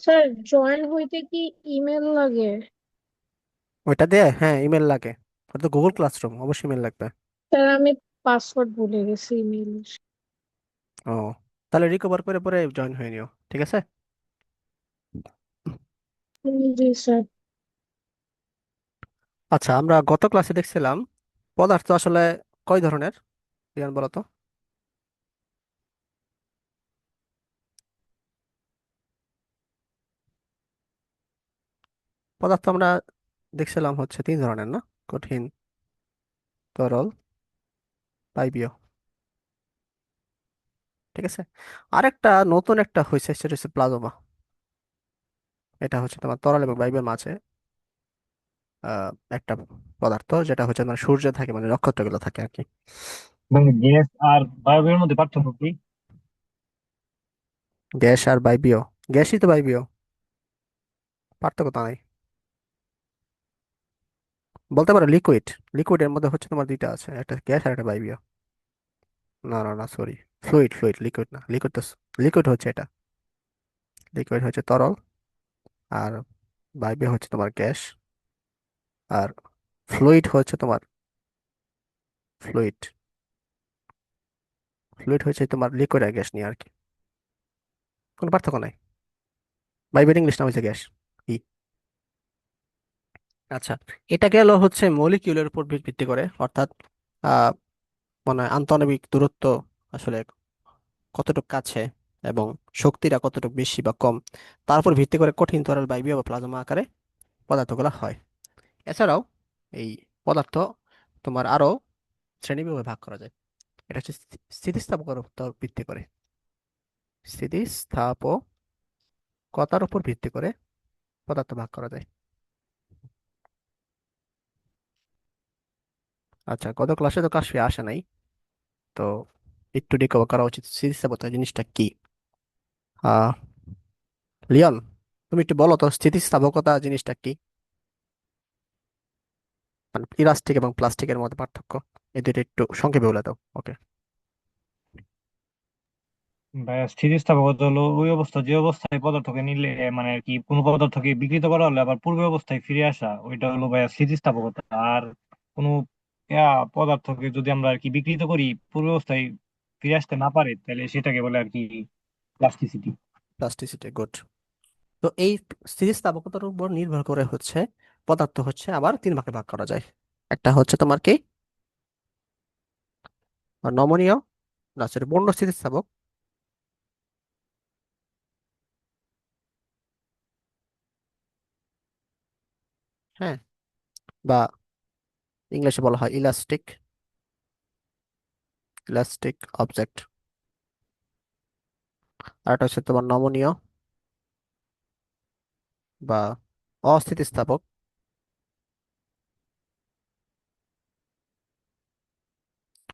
Sir, join হইতে কি email লাগে? ওইটা দিয়ে হ্যাঁ ইমেল লাগে। ওটা তো গুগল ক্লাসরুম, অবশ্যই ইমেল লাগবে। স্যার, আমি পাসওয়ার্ড ভুলে গেছি ইমেল। ও, তাহলে রিকভার করে পরে জয়েন হয়ে নিও, ঠিক আছে। জি স্যার। আচ্ছা, আমরা গত ক্লাসে দেখছিলাম পদার্থ আসলে কয় ধরনের, রিয়ান বলো তো। পদার্থ আমরা দেখছিলাম হচ্ছে তিন ধরনের না? কঠিন, তরল, বায়বীয়, ঠিক আছে। আরেকটা নতুন একটা হয়েছে, সেটা হচ্ছে প্লাজমা। এটা হচ্ছে তোমার তরল এবং বায়বীয় মাঝে আহ একটা পদার্থ, যেটা হচ্ছে মানে সূর্যে থাকে, মানে নক্ষত্রগুলো থাকে আর কি। মানে গ্যাস আর বায়বের মধ্যে পার্থক্য কি? গ্যাস আর বায়বীয়, গ্যাসই তো বায়বীয়, পার্থক্য তো নাই। বলতে পারো লিকুইড, লিকুইডের মধ্যে হচ্ছে তোমার দুইটা আছে, একটা গ্যাস আর একটা বায়বীয়। না না না, সরি, ফ্লুইড ফ্লুইড, লিকুইড না, লিকুইড তো, লিকুইড হচ্ছে এটা, লিকুইড হচ্ছে তরল, আর বায়বীয় হচ্ছে তোমার গ্যাস, আর ফ্লুইড হচ্ছে তোমার, ফ্লুইড, ফ্লুইড হচ্ছে তোমার লিকুইড আর গ্যাস নিয়ে আর কি, কোনো পার্থক্য নাই। বায়বীয় ইংলিশ নাম হচ্ছে গ্যাস। কি, আচ্ছা, এটা গেল হচ্ছে মলিকিউলের উপর ভিত্তি করে, অর্থাৎ আহ মানে আন্তঃআণবিক দূরত্ব আসলে কতটুকু কাছে, এবং শক্তিটা কতটুকু বেশি বা কম, তার উপর ভিত্তি করে কঠিন, তরল, বায়বীয় বা প্লাজমা আকারে পদার্থগুলো হয়। এছাড়াও এই পদার্থ তোমার আরো শ্রেণীবিভাগে ভাগ করা যায়। এটা হচ্ছে স্থিতিস্থাপকতার উপর ভিত্তি করে, স্থিতিস্থাপকতার উপর ভিত্তি করে পদার্থ ভাগ করা যায়। আচ্ছা, গত ক্লাসে তো কাশফি আসে নাই, তো একটু রিকভার করা উচিত স্থিতিস্থাপকতা জিনিসটা কি। আহ লিওন, তুমি একটু বলো তো স্থিতিস্থাপকতা জিনিসটা কি, মানে ইলাস্টিক এবং প্লাস্টিকের মধ্যে পার্থক্য, এই দুটো একটু সংক্ষেপে বলে দাও। ওকে। ভাইয়া, স্থিতিস্থাপকতা হলো ওই অবস্থা যে অবস্থায় পদার্থকে নিলে, মানে আর কি কোনো পদার্থকে বিকৃত করা হলে আবার পূর্বে অবস্থায় ফিরে আসা, ওইটা হলো ভাইয়া স্থিতিস্থাপকতা। আর কোনো পদার্থকে যদি আমরা আর কি বিকৃত করি, পূর্বে অবস্থায় ফিরে আসতে না পারে, তাহলে সেটাকে বলে আর কি প্লাস্টিসিটি। Plasticity, good. তো এই স্থিতিস্থাপকতার উপর নির্ভর করে হচ্ছে পদার্থ হচ্ছে আবার তিন ভাগে ভাগ করা যায়। একটা হচ্ছে তোমার কি নমনীয়, না সরি, পূর্ণ স্থিতিস্থাপক, হ্যাঁ, বা ইংলিশে বলা হয় ইলাস্টিক, ইলাস্টিক অবজেক্ট। আর একটা হচ্ছে তোমার নমনীয় বা অস্থিতিস্থাপক,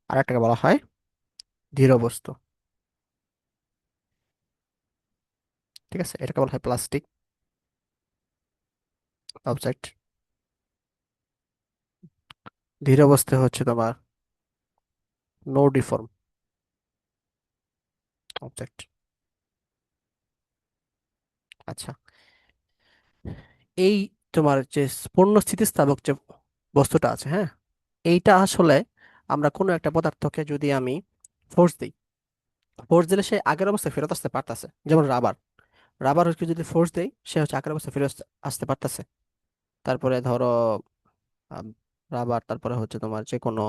আর একটাকে বলা হয় দৃঢ় বস্তু, ঠিক আছে। এটাকে বলা হয় প্লাস্টিক অবজেক্ট। দৃঢ় বস্তু হচ্ছে তোমার নো ডিফর্ম অবজেক্ট। আচ্ছা, এই তোমার যে পূর্ণ স্থিতিস্থাপক যে বস্তুটা আছে, হ্যাঁ, এইটা আসলে আমরা কোনো একটা পদার্থকে যদি আমি ফোর্স দিই, ফোর্স দিলে সে আগের অবস্থায় ফেরত আসতে পারতেছে। যেমন রাবার, রাবার হচ্ছে যদি ফোর্স দেই সে হচ্ছে আগের অবস্থায় ফিরে আসতে পারতেছে। তারপরে ধরো রাবার, তারপরে হচ্ছে তোমার যে কোনো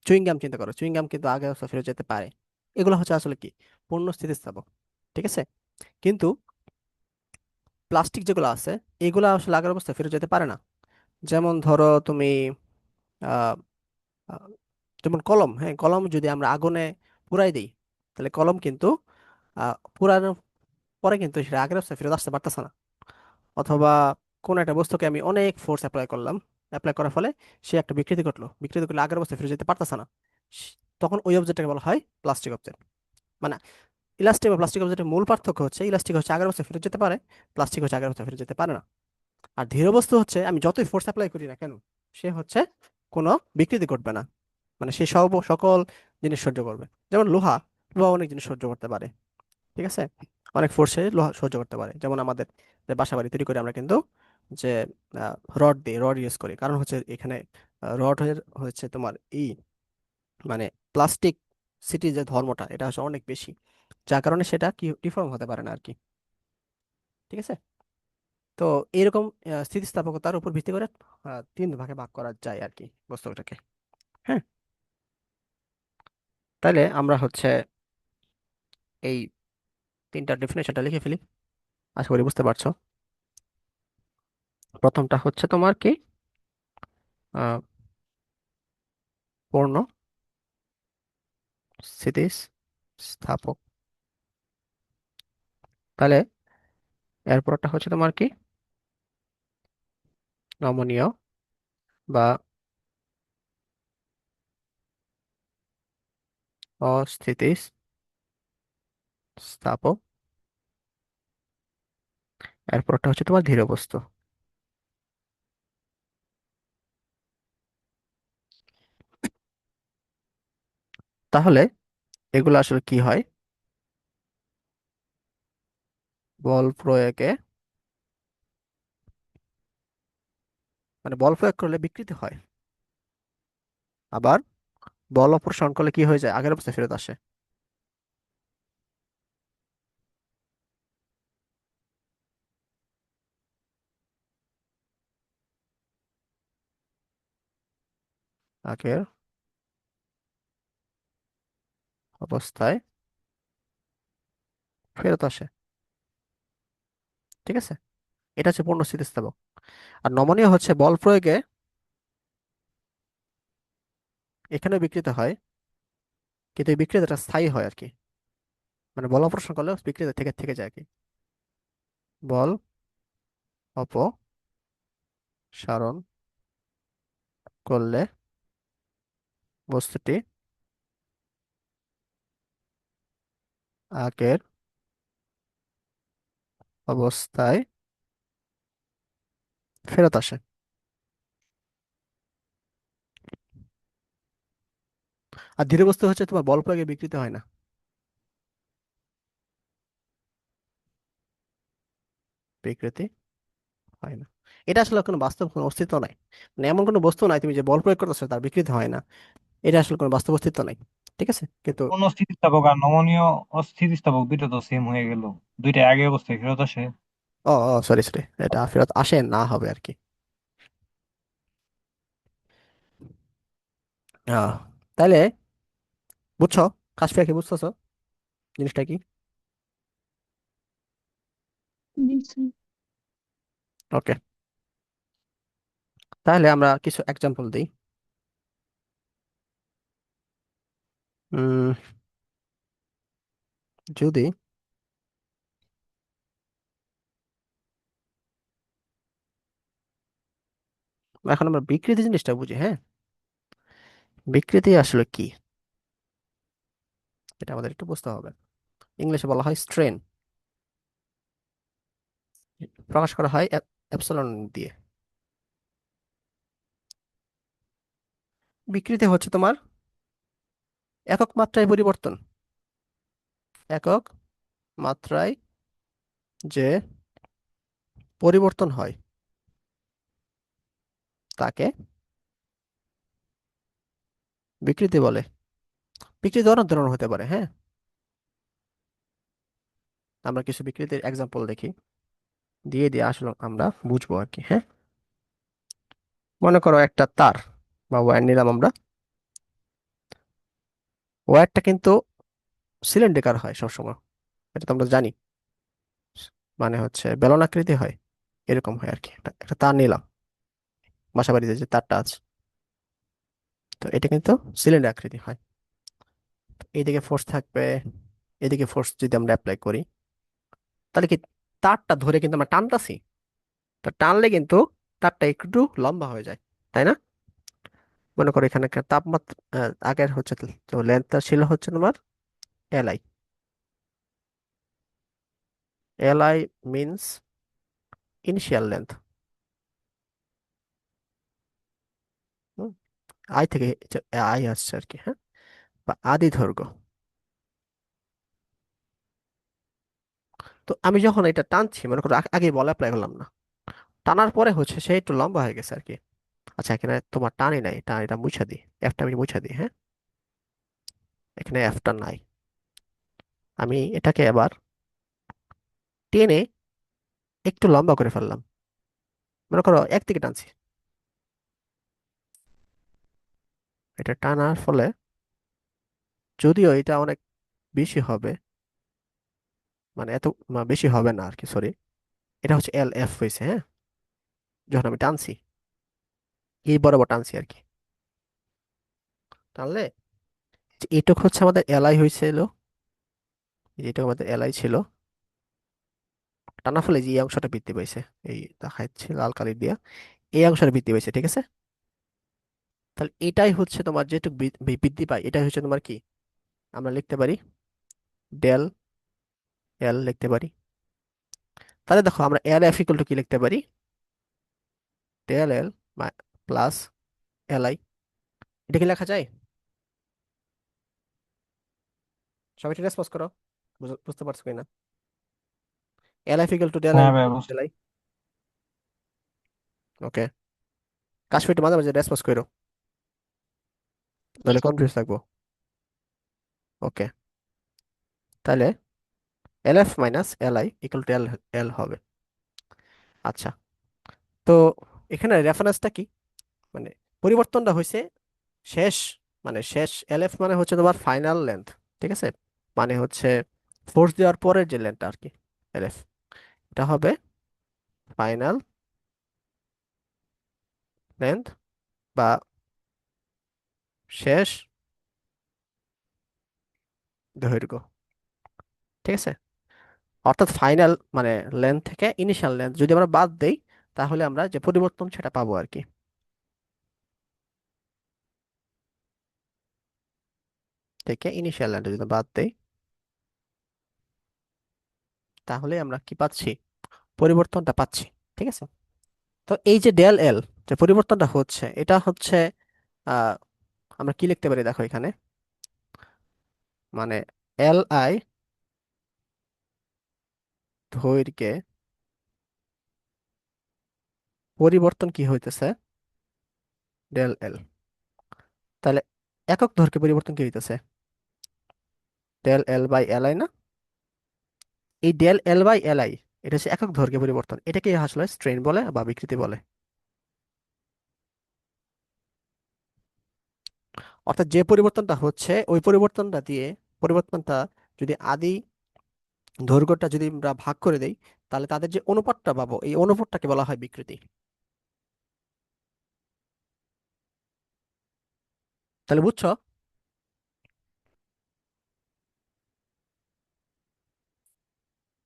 চুইংগাম চিন্তা করো, চুইংগাম কিন্তু আগের অবস্থায় ফিরে যেতে পারে। এগুলো হচ্ছে আসলে কি পূর্ণ স্থিতিস্থাপক, ঠিক আছে। কিন্তু প্লাস্টিক যেগুলো আছে, এগুলো আসলে আগের অবস্থায় ফিরে যেতে পারে না। যেমন ধরো তুমি আহ আহ, যেমন কলম, হ্যাঁ, কলম যদি আমরা আগুনে পুড়াই দিই, তাহলে কলম কিন্তু পুরানোর পরে কিন্তু সেটা আগের অবস্থায় ফেরত আসতে পারতেছে না। অথবা কোন একটা বস্তুকে আমি অনেক ফোর্স অ্যাপ্লাই করলাম, অ্যাপ্লাই করার ফলে সে একটা বিকৃতি ঘটলো, বিকৃতি করলে আগের অবস্থায় ফিরে যেতে পারতেছে না। তখন ওই অবজেক্টটাকে বলা হয় প্লাস্টিক অবজেক্ট। মানে ইলাস্টিক বা প্লাস্টিক অবজেক্টের মূল পার্থক্য হচ্ছে ইলাস্টিক হচ্ছে আগের অবস্থায় ফিরে যেতে পারে, প্লাস্টিক হচ্ছে আগের অবস্থায় ফিরে যেতে পারে না। আর দৃঢ় বস্তু হচ্ছে আমি যতই ফোর্স অ্যাপ্লাই করি না কেন, সে হচ্ছে কোনো বিকৃতি ঘটবে না, মানে সে সকল জিনিস সহ্য করবে। যেমন লোহা, লোহা অনেক জিনিস সহ্য করতে পারে, ঠিক আছে, অনেক ফোর্সে লোহা সহ্য করতে পারে। যেমন আমাদের যে বাসা বাড়ি তৈরি করে আমরা কিন্তু যে রড ইউজ করি, কারণ হচ্ছে এখানে রড হচ্ছে তোমার মানে প্লাস্টিক সিটির যে ধর্মটা এটা হচ্ছে অনেক বেশি, যার কারণে সেটা কি ডিফর্ম হতে পারে না আর কি। ঠিক আছে, তো এরকম স্থিতিস্থাপকতার উপর ভিত্তি করে তিন ভাগে ভাগ করা যায় আর কি বস্তুটাকে। হ্যাঁ, তাহলে আমরা হচ্ছে এই তিনটা ডেফিনেশনটা লিখে ফেলি, আশা করি বুঝতে পারছো। প্রথমটা হচ্ছে তোমার কি, আহ, পূর্ণ স্থিতিস্থাপক। তাহলে এরপরটা হচ্ছে তোমার কি, নমনীয় বা অস্থিতিস্থাপক। এরপরটা হচ্ছে তোমার ধীর বস্তু। তাহলে এগুলো আসলে কি হয়, বল প্রয়োগে, মানে বল প্রয়োগ করলে বিকৃতি হয়, আবার বল অপসারণ করলে কি হয়ে যায়, আগের অবস্থায় ফেরত আসে। আগের অবস্থায় ফেরত আসে। ঠিক আছে, এটা হচ্ছে পূর্ণ স্থিতিস্থাপক। আর নমনীয় হচ্ছে বল প্রয়োগে এখানেও বিকৃত হয়, কিন্তু এই বিকৃতিটা স্থায়ী হয় আর কি, মানে বল অপসারণ করলে বিকৃতি থেকে থেকে যায় আর কি। বল অপসারণ করলে বস্তুটি আগের অবস্থায় ফেরত আসে। আর ধীর বস্তু হচ্ছে তোমার বল প্রয়োগে বিকৃত হয় না, বিকৃতি হয় না। এটা আসলে কোনো বাস্তব কোনো অস্তিত্ব নাই, মানে এমন কোনো বস্তু নাই তুমি যে বল প্রয়োগ করতেছো তার বিকৃতি হয় না, এটা আসলে কোনো বাস্তব অস্তিত্ব নাই। ঠিক আছে, কিন্তু কোন স্থিতিস্থাপক আর নমনীয় অস্থিতিস্থাপক দুইটা তো সেম হয়ে গেল, দুইটা একই অবস্থায় ফেরত আসে। ও ও সরি সরি, এটা ফেরত আসে না হবে আর কি। আহ তাইলে বুঝছো, কাজটা কি বুঝতেছো জিনিসটা কি? জি স্যার। ওকে, তাহলে আমরা কিছু এক্সাম্পল দিই। উম, যদি এখন আমরা বিকৃতি জিনিসটা বুঝি, হ্যাঁ, বিকৃতি আসলে কি এটা আমাদের একটু বুঝতে হবে। ইংলিশে বলা হয় স্ট্রেন, প্রকাশ করা হয় এপসিলন দিয়ে। বিকৃতি হচ্ছে তোমার একক মাত্রায় পরিবর্তন, একক মাত্রায় যে পরিবর্তন হয় তাকে বিকৃতি বলে। বিকৃতি অনেক ধরনের হতে পারে, হ্যাঁ, আমরা কিছু বিকৃতির এক্সাম্পল দেখি, দিয়ে আসলে আমরা বুঝবো আর কি। হ্যাঁ, মনে করো একটা তার বা ওয়্যার নিলাম আমরা, ওয়্যারটা কিন্তু সিলিন্ড্রিকার হয় সবসময়, এটা তো আমরা জানি, মানে হচ্ছে বেলনাকৃতি হয়, এরকম হয় আর কি। একটা তার নিলাম, বাসা বাড়িতে যে তারটা আছে, তো এটা কিন্তু সিলিন্ডার আকৃতি হয়। এইদিকে ফোর্স থাকবে, এদিকে ফোর্স যদি আমরা অ্যাপ্লাই করি, তাহলে কি তারটা ধরে কিন্তু আমরা টানতাছি, তা টানলে কিন্তু তারটা একটু লম্বা হয়ে যায়, তাই না? মনে করো এখানে একটা তাপমাত্রা, আগের হচ্ছে তো লেন্থটা ছিল হচ্ছে তোমার LI, LI means initial length, I থেকে আই আসছে আর কি, হ্যাঁ, বা আদি দৈর্ঘ্য। তো আমি যখন এটা টানছি, মনে করো আগে বল অ্যাপ্লাই করলাম না, টানার পরে হচ্ছে সে একটু লম্বা হয়ে গেছে আর কি। আচ্ছা, এখানে তোমার টানই নাই, টান এটা মুছা দিই, এফটা আমি মুছা দিই, হ্যাঁ, এখানে এফটা নাই। আমি এটাকে আবার টেনে একটু লম্বা করে ফেললাম, মনে করো একদিকে টানছি। এটা টানার ফলে যদিও এটা অনেক বেশি হবে, মানে এত বেশি হবে না আর কি, সরি, এটা হচ্ছে এল এফ হয়েছে, হ্যাঁ, যখন আমি টানছি, এই বরাবর টানছি আর কি, টানলে যে এইটুক হচ্ছে আমাদের এলআই হয়েছিল, যেটা আমাদের এলআই ছিল, টানার ফলে যে এই অংশটা বৃদ্ধি পাইছে, এই দেখাচ্ছি লাল কালি দিয়া, এই অংশটা বৃদ্ধি পাইছে, ঠিক আছে। তাহলে এটাই হচ্ছে তোমার যেটুক বৃদ্ধি পায়, এটাই হচ্ছে তোমার কি, আমরা লিখতে পারি ডেল এল লিখতে পারি। তাহলে দেখো আমরা এল এফ ইকুয়াল টু কি লিখতে পারি, ডেল এল প্লাস এলআই, এটা কি লেখা যায়? সবাই একটু রেসপন্স করো, বুঝতে পারছো কিনা? L F equal to del L হ্যাঁ ভাই বুঝতে এলআই। ওকে, কাশ্মীর একটু মাঝে মাঝে রেসপন্স করো, তাহলে কনফিউজ থাকবো। ওকে, তাহলে L F minus LI equal to L L হবে। আচ্ছা, তো এখানে রেফারেন্সটা কি, মানে পরিবর্তনটা হয়েছে শেষ, মানে শেষ এল এফ মানে হচ্ছে তোমার ফাইনাল লেন্থ, ঠিক আছে, মানে হচ্ছে ফোর্স দেওয়ার পরের যে লেন্থটা আর কি, এল এফ, এটা হবে ফাইনাল লেন্থ বা শেষ দৈর্ঘ্য, ঠিক আছে। অর্থাৎ ফাইনাল মানে লেন্থ থেকে ইনিশিয়াল লেন্থ যদি আমরা বাদ দেই, তাহলে আমরা যে পরিবর্তন সেটা পাবো আর কি। থেকে ইনিশিয়াল লেন্থ যদি বাদ দেই, তাহলে আমরা কি পাচ্ছি, পরিবর্তনটা পাচ্ছি, ঠিক আছে। তো এই যে ডেল এল, যে পরিবর্তনটা হচ্ছে, এটা হচ্ছে আহ আমরা কি লিখতে পারি দেখো এখানে, মানে এল আই দৈর্ঘ্যে পরিবর্তন কি হইতেছে, ডেল এল, তাহলে একক দৈর্ঘ্যে পরিবর্তন কি হইতেছে, del L by L I না, এই del L by L I, এটা হচ্ছে একক দৈর্ঘ্যে পরিবর্তন, এটাকে আসলে স্ট্রেন বলে বা বিকৃতি বলে। অর্থাৎ যে পরিবর্তনটা হচ্ছে ওই পরিবর্তনটা দিয়ে, পরিবর্তনটা যদি আদি দৈর্ঘ্যটা যদি আমরা ভাগ করে দেই, তাহলে তাদের যে অনুপাতটা পাবো, এই অনুপাতটাকে বলা হয় বিকৃতি। তাহলে বুঝছো?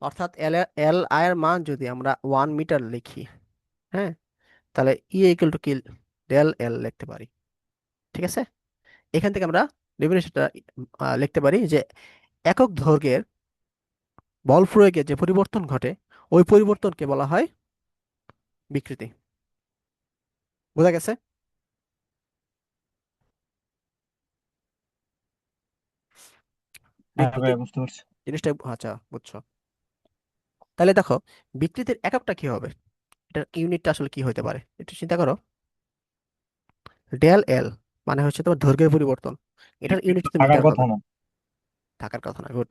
অর্থাৎ এল এল আই এর মান যদি আমরা 1 মিটার লিখি, হ্যাঁ, তাহলে ই ইকুয়াল টু কি, ডেল এল লিখতে পারি, ঠিক আছে। এখান থেকে আমরা ডেফিনেশনটা লিখতে পারি যে একক দৈর্ঘ্যের বল প্রয়োগে যে পরিবর্তন ঘটে, ওই পরিবর্তনকে বলা হয় বিকৃতি। বোঝা গেছে? হ্যাঁ বিকৃতি ভাই বুঝতে পারছি। জিনিসটা, আচ্ছা বুঝছো। তাহলে দেখো বিকৃতির এককটা কি হবে, এটার ইউনিটটা আসলে কি হতে পারে একটু চিন্তা করো। ডেল এল মানে হচ্ছে তোমার দৈর্ঘ্যের পরিবর্তন, এটার ইউনিট তো কিন্তু থাকার মিটার কথা হবে, না। থাকার কথা না, গুড।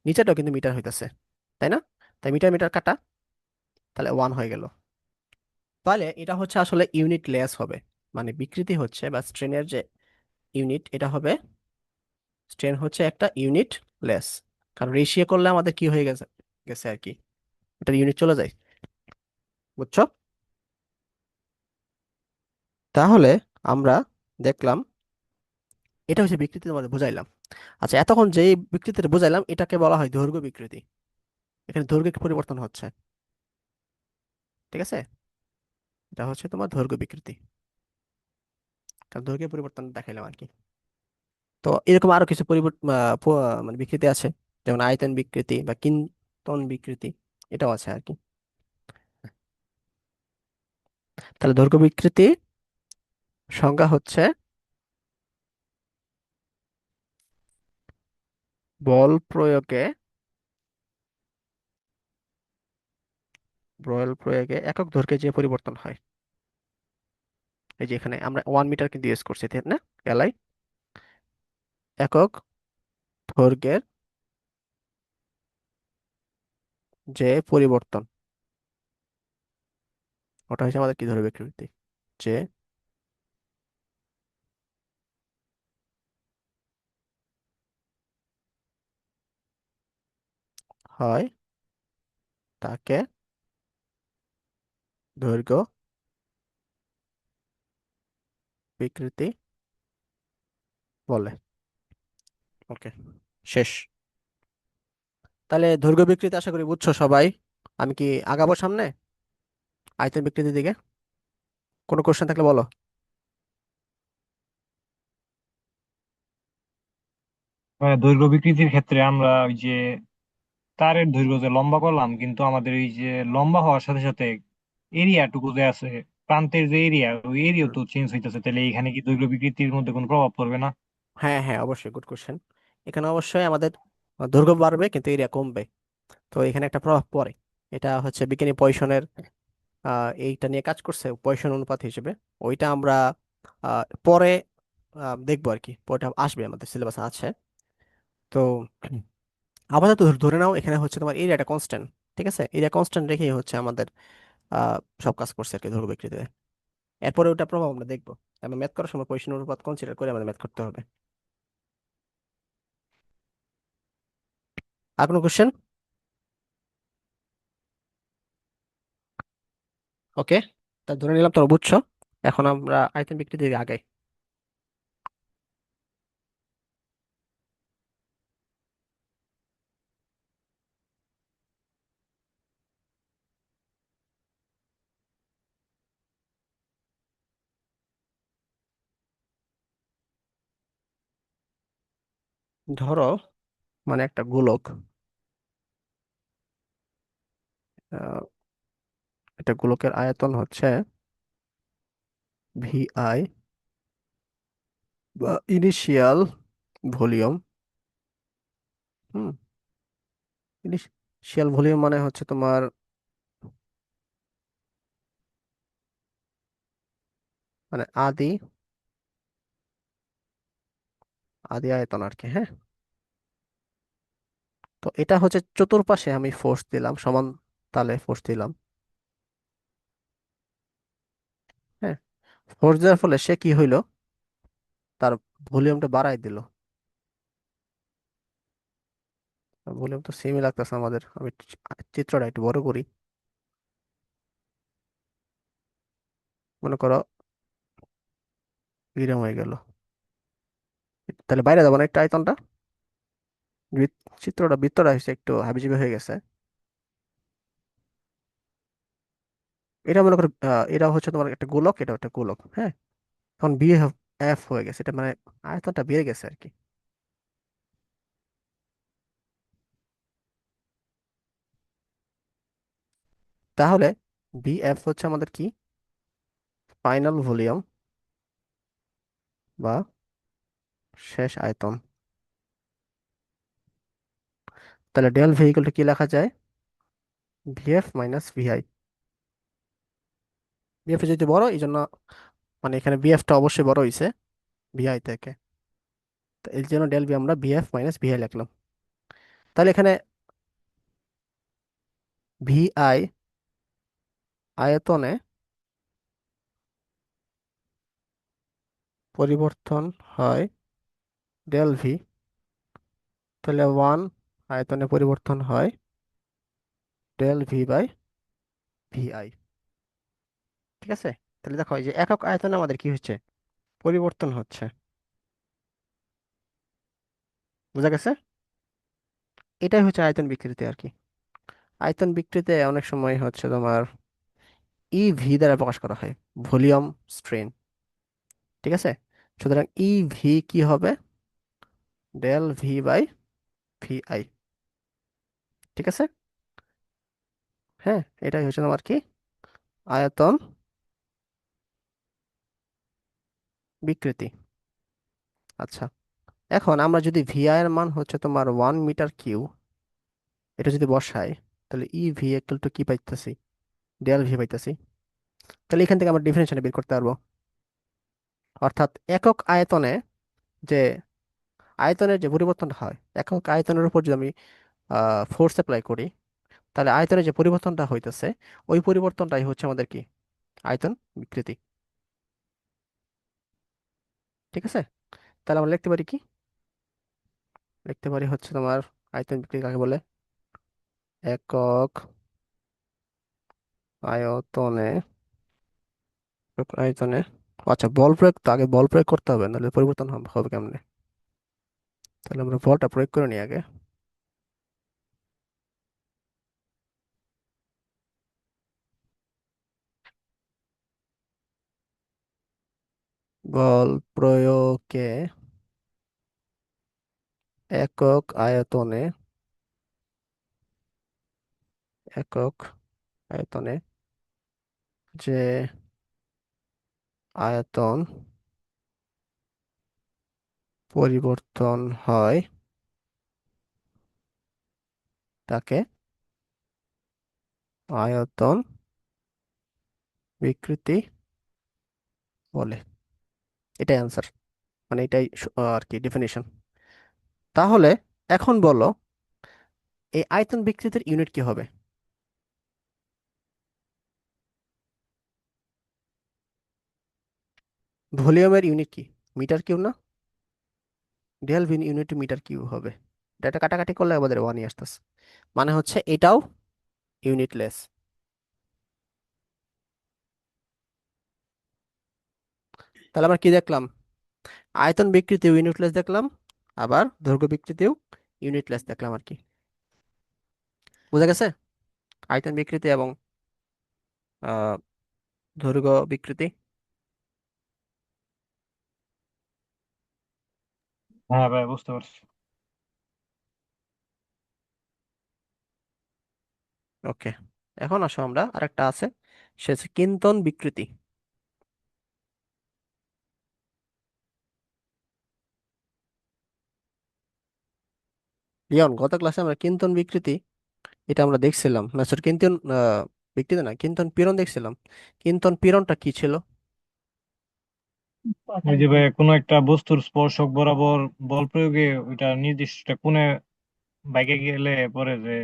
নিচেটাও কিন্তু মিটার হইতেছে, তাই না? তাই মিটার মিটার কাটা, তাহলে 1 হয়ে গেল। তাহলে এটা হচ্ছে আসলে ইউনিট লেস হবে, মানে বিকৃতি হচ্ছে বা স্ট্রেনের যে ইউনিট, এটা হবে, স্ট্রেন হচ্ছে একটা ইউনিট লেস, কারণ রেশিও করলে আমাদের কি হয়ে গেছে গেছে আর কি, এটা ইউনিট চলে যায়, বুঝছো? তাহলে আমরা দেখলাম এটা হচ্ছে বিকৃতি, তোমাদের বুঝাইলাম। আচ্ছা, এতক্ষণ যেই বিকৃতিটা বুঝাইলাম এটাকে বলা হয় দৈর্ঘ্য বিকৃতি, এখানে দৈর্ঘ্য পরিবর্তন হচ্ছে, ঠিক আছে, এটা হচ্ছে তোমার দৈর্ঘ্য বিকৃতি, কারণ দৈর্ঘ্যের পরিবর্তন দেখাইলাম আর কি। তো এরকম আরো কিছু পরিবর্তন মানে বিকৃতি আছে, যেমন আয়তন বিকৃতি বা কিন্তন বিকৃতি, এটাও আছে আর কি। তাহলে দৈর্ঘ্য বিকৃতি সংজ্ঞা হচ্ছে বল প্রয়োগে বল প্রয়োগে একক দৈর্ঘ্যে যে পরিবর্তন হয়, এই যে এখানে আমরা 1 মিটার কিন্তু ইউজ করছি তাই না, এলাই একক দৈর্ঘ্যের যে পরিবর্তন, ওটা হচ্ছে আমাদের কি ধরবে বিকৃতি, যে হয় তাকে দৈর্ঘ্য বিকৃতি বলে। ওকে, শেষ। তাহলে দৈর্ঘ্য বিকৃতি আশা করি বুঝছো সবাই। আমি কি আগাবো সামনে আয়তন বিকৃতির দিকে? কোনো কোশ্চেন থাকলে বলো। দৈর্ঘ্য বিকৃতির ক্ষেত্রে আমরা ওই যে তারের দৈর্ঘ্য যে লম্বা করলাম, কিন্তু আমাদের এই যে লম্বা হওয়ার সাথে সাথে এরিয়াটুকু যে আছে, প্রান্তের যে এরিয়া, ওই এরিয়া হুম। তো চেঞ্জ হইতেছে, তাহলে এখানে কি দৈর্ঘ্য বিকৃতির মধ্যে কোনো প্রভাব পড়বে না? হ্যাঁ হ্যাঁ, অবশ্যই, গুড কোশ্চেন। এখানে অবশ্যই আমাদের দৈর্ঘ্য বাড়বে কিন্তু এরিয়া কমবে, তো এখানে একটা প্রভাব পড়ে। এটা হচ্ছে বিজ্ঞানী পয়সনের এইটা নিয়ে কাজ করছে পয়সন অনুপাত হিসেবে। ওইটা আমরা পরে দেখবো আর কি, পরে আসবে আমাদের সিলেবাসে আছে। তো আপাতত ধরে নাও এখানে হচ্ছে তোমার এরিয়াটা কনস্ট্যান্ট। ঠিক আছে, এরিয়া কনস্ট্যান্ট রেখেই হচ্ছে আমাদের আহ, সব কাজ করছে আর কি দৈর্ঘ্য বিকৃতিতে। এরপরে ওটা প্রভাব আমরা দেখবো। আমরা ম্যাথ করার সময় পয়সন অনুপাত কনসিডার করে আমাদের ম্যাথ করতে হবে। আর কোনো কোশ্চেন? ওকে, তা ধরে নিলাম তোমরা বুঝছো। এখন আমরা আয়তন বিকৃতির দিকে আগাই। ধরো মানে একটা গোলক, আহ, এটা গোলকের আয়তন হচ্ছে VI বা ইনিশিয়াল ভলিউম। হুম, ইনিশিয়াল ভলিউম মানে হচ্ছে তোমার মানে আদি আদি আয়তন আর কি। হ্যাঁ, তো এটা হচ্ছে চতুর্পাশে আমি ফোর্স দিলাম, সমান তালে ফোর্স দিলাম। হ্যাঁ, ফোর্স দেওয়ার ফলে সে কি হইলো, তার ভলিউমটা বাড়াই দিল। ভলিউম তো সেমই লাগতেছে আমাদের, আমি চিত্রটা একটু বড় করি। মনে করো এরকম হয়ে গেল, তাহলে বাইরে যাবো না একটু আয়তনটা। চিত্রটা বৃত্তটা হচ্ছে একটু হাবিজাবি হয়ে গেছে। এটা মনে করো এটা হচ্ছে তোমার একটা গোলক, এটা একটা গোলক। হ্যাঁ, এখন বি এফ হয়ে গেছে, এটা মানে আয়তনটা বেড়ে গেছে আর কি। তাহলে বি এফ হচ্ছে আমাদের কি, ফাইনাল ভলিউম বা শেষ আয়তন। তাহলে ডেল ভেহিকলটা কি লেখা যায়, ভিএফ মাইনাস ভিআই। বিএফ যেহেতু বড় এই জন্য মানে এখানে বিএফটা অবশ্যই বড় হয়েছে ভিআই থেকে, তো এই জন্য ডেল ভি আমরা ভিএফ মাইনাস ভিআই লিখলাম। তাহলে এখানে ভিআই আয়তনে পরিবর্তন হয় ডেল ভি, তাহলে 1 আয়তনে পরিবর্তন হয় ডেল ভি বাই ভিআই। ঠিক আছে, তাহলে দেখো এই যে একক আয়তনে আমাদের কি হচ্ছে, পরিবর্তন হচ্ছে। বুঝা গেছে? এটাই হচ্ছে আয়তন বিকৃতি আর কি। আয়তন বিকৃতি অনেক সময় হচ্ছে তোমার ভি দ্বারা প্রকাশ করা হয়, ভলিউম স্ট্রেন। ঠিক আছে, সুতরাং ভি কি হবে, ডেল ভি বাই ভিআই। ঠিক আছে, হ্যাঁ, এটাই হচ্ছে তোমার কি আয়তন বিকৃতি। আচ্ছা, এখন আমরা যদি ভিআই এর মান হচ্ছে তোমার 1 মিটার কিউ, এটা যদি বসাই, তাহলে ভি ইকুয়াল টু কি পাইতেছি, ডেল ভি পাইতেছি। তাহলে এখান থেকে আমরা ডিফারেন্সিয়েশন বের করতে পারবো। অর্থাৎ একক আয়তনে যে আয়তনের যে পরিবর্তনটা হয়, একক আয়তনের উপর যদি আমি ফোর্স অ্যাপ্লাই করি, তাহলে আয়তনের যে পরিবর্তনটা হইতেছে, ওই পরিবর্তনটাই হচ্ছে আমাদের কি, আয়তন বিকৃতি। ঠিক আছে, তাহলে আমরা লিখতে পারি কি, লিখতে পারি হচ্ছে তোমার আয়তন বিকৃতি কাকে বলে, একক আয়তনে, একক আয়তনে, আচ্ছা বল প্রয়োগ তো, আগে বল প্রয়োগ করতে হবে, নাহলে পরিবর্তন হবে কেমনে। তাহলে আমরা বলটা প্রয়োগ করে নিই আগে। বল প্রয়োগে একক আয়তনে, একক আয়তনে যে আয়তন পরিবর্তন হয় তাকে আয়তন বিকৃতি বলে। এটাই অ্যান্সার, মানে এটাই আর কি ডেফিনিশন। তাহলে এখন বলো, এই আয়তন বিকৃতির ইউনিট কি হবে? ভলিউমের ইউনিট কি, মিটার কিউ না? ডেল ভিন ইউনিট মিটার কিউ হবে। এটা কাটাকাটি করলে আমাদের ওয়ানই আসতেছে, মানে হচ্ছে এটাও ইউনিটলেস। তাহলে আমরা কি দেখলাম, আয়তন বিকৃতিও ইউনিটলেস দেখলাম, আবার দৈর্ঘ্য বিকৃতিও ইউনিটলেস দেখলাম আর কি। বুঝা গেছে, আয়তন বিকৃতি এবং আহ, দৈর্ঘ্য বিকৃতি। হ্যাঁ ভাই, বুঝতে পারছি। ওকে, এখন আসো আমরা আরেকটা আছে, সে হচ্ছে কিন্তন বিকৃতি। লিওন, গত ক্লাসে আমরা কিন্তন বিকৃতি, এটা আমরা দেখছিলাম না স্যার, কিন্তন বিকৃতি না, কিন্তন পীড়ন দেখছিলাম। কিন্তন পীড়নটা কি ছিল? ওই যে ভাই, কোনো একটা বস্তুর স্পর্শক বরাবর বল প্রয়োগে ওইটা নির্দিষ্ট একটা কোণে বাইকে গেলে পরে যে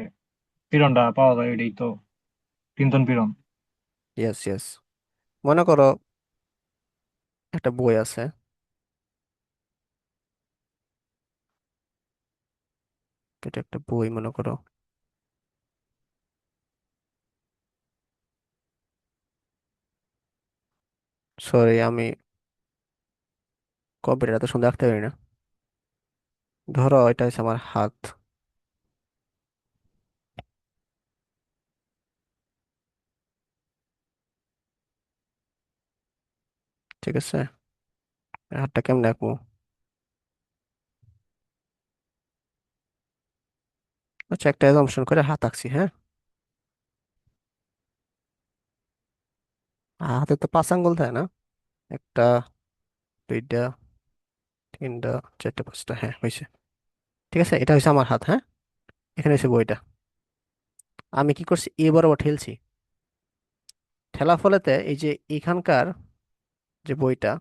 পীড়নটা পাওয়া যায়, ওইটাই তো চিন্তন পীড়ন। ইয়েস ইয়েস, মনে করো একটা বই আছে, এটা একটা বই মনে করো, সরি আমি কম্পিউটার এত সুন্দর রাখতে পারি না। ধরো এটা হচ্ছে আমার হাত, ঠিক আছে, এই হাতটা কেমনে আঁকবো? আচ্ছা একটা অ্যাজাম্পশন করে হাত আঁকছি, হ্যাঁ। হাতে তো 5 আঙ্গুল থাকে না, একটা, দুইটা, তিনটা, চারটা, পাঁচটা, হ্যাঁ হয়েছে। ঠিক আছে, এটা হচ্ছে আমার হাত, হ্যাঁ। এখানে হচ্ছে বইটা, আমি কি করছি, এ বরাবর ঠেলছি। ঠেলা ফলেতে এই যে এখানকার যে বইটা,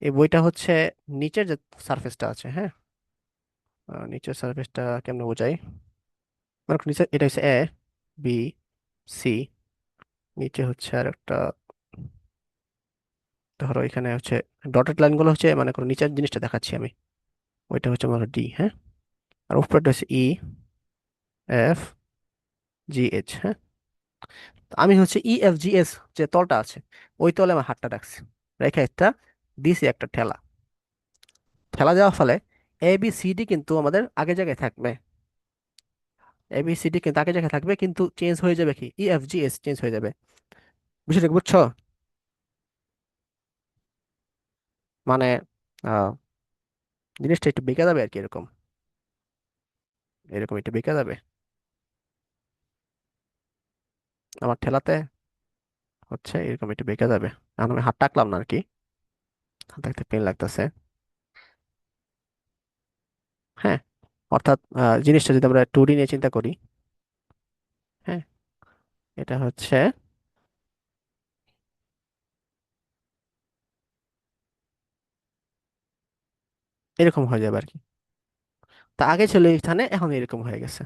এই বইটা হচ্ছে নিচের যে সারফেসটা আছে, হ্যাঁ, নিচের সারফেসটা কেমনে বোঝাই, মানে নিচে এটা হচ্ছে এ, বি, সি, নিচে হচ্ছে আর একটা, ধরো এখানে হচ্ছে ডটেড লাইনগুলো হচ্ছে, মানে করো নিচের জিনিসটা দেখাচ্ছি আমি, ওইটা হচ্ছে আমার ডি, হ্যাঁ। আর উপরেটা হচ্ছে ই, এফ, জি, এইচ, হ্যাঁ। তো আমি হচ্ছে ই এফ জি এস যে তলটা আছে, ওই তলে আমার হাতটা রাখছি, রেখে একটা দিছি একটা ঠেলা। ঠেলা দেওয়ার ফলে এ বি সি ডি কিন্তু আমাদের আগে জায়গায় থাকবে, এ বি সি ডি কিন্তু আগে জায়গায় থাকবে, কিন্তু চেঞ্জ হয়ে যাবে কি, E F G S change হয়ে যাবে। বিষয়টা কি বুঝছো? মানে আহ জিনিসটা একটু বেঁকে যাবে আর কি, এরকম, এরকম একটু বেঁকে যাবে আমার ঠেলাতে, হচ্ছে এরকম একটু বেঁকে যাবে। এখন আমি হাত টাকলাম না আর কি, হাত দেখতে পেন লাগতেছে, হ্যাঁ। অর্থাৎ জিনিসটা যদি আমরা টু ডি নিয়ে চিন্তা করি, হ্যাঁ, এটা হচ্ছে এরকম হয়ে যাবে আর কি। তা আগে ছিল এইখানে, এখন এরকম হয়ে গেছে।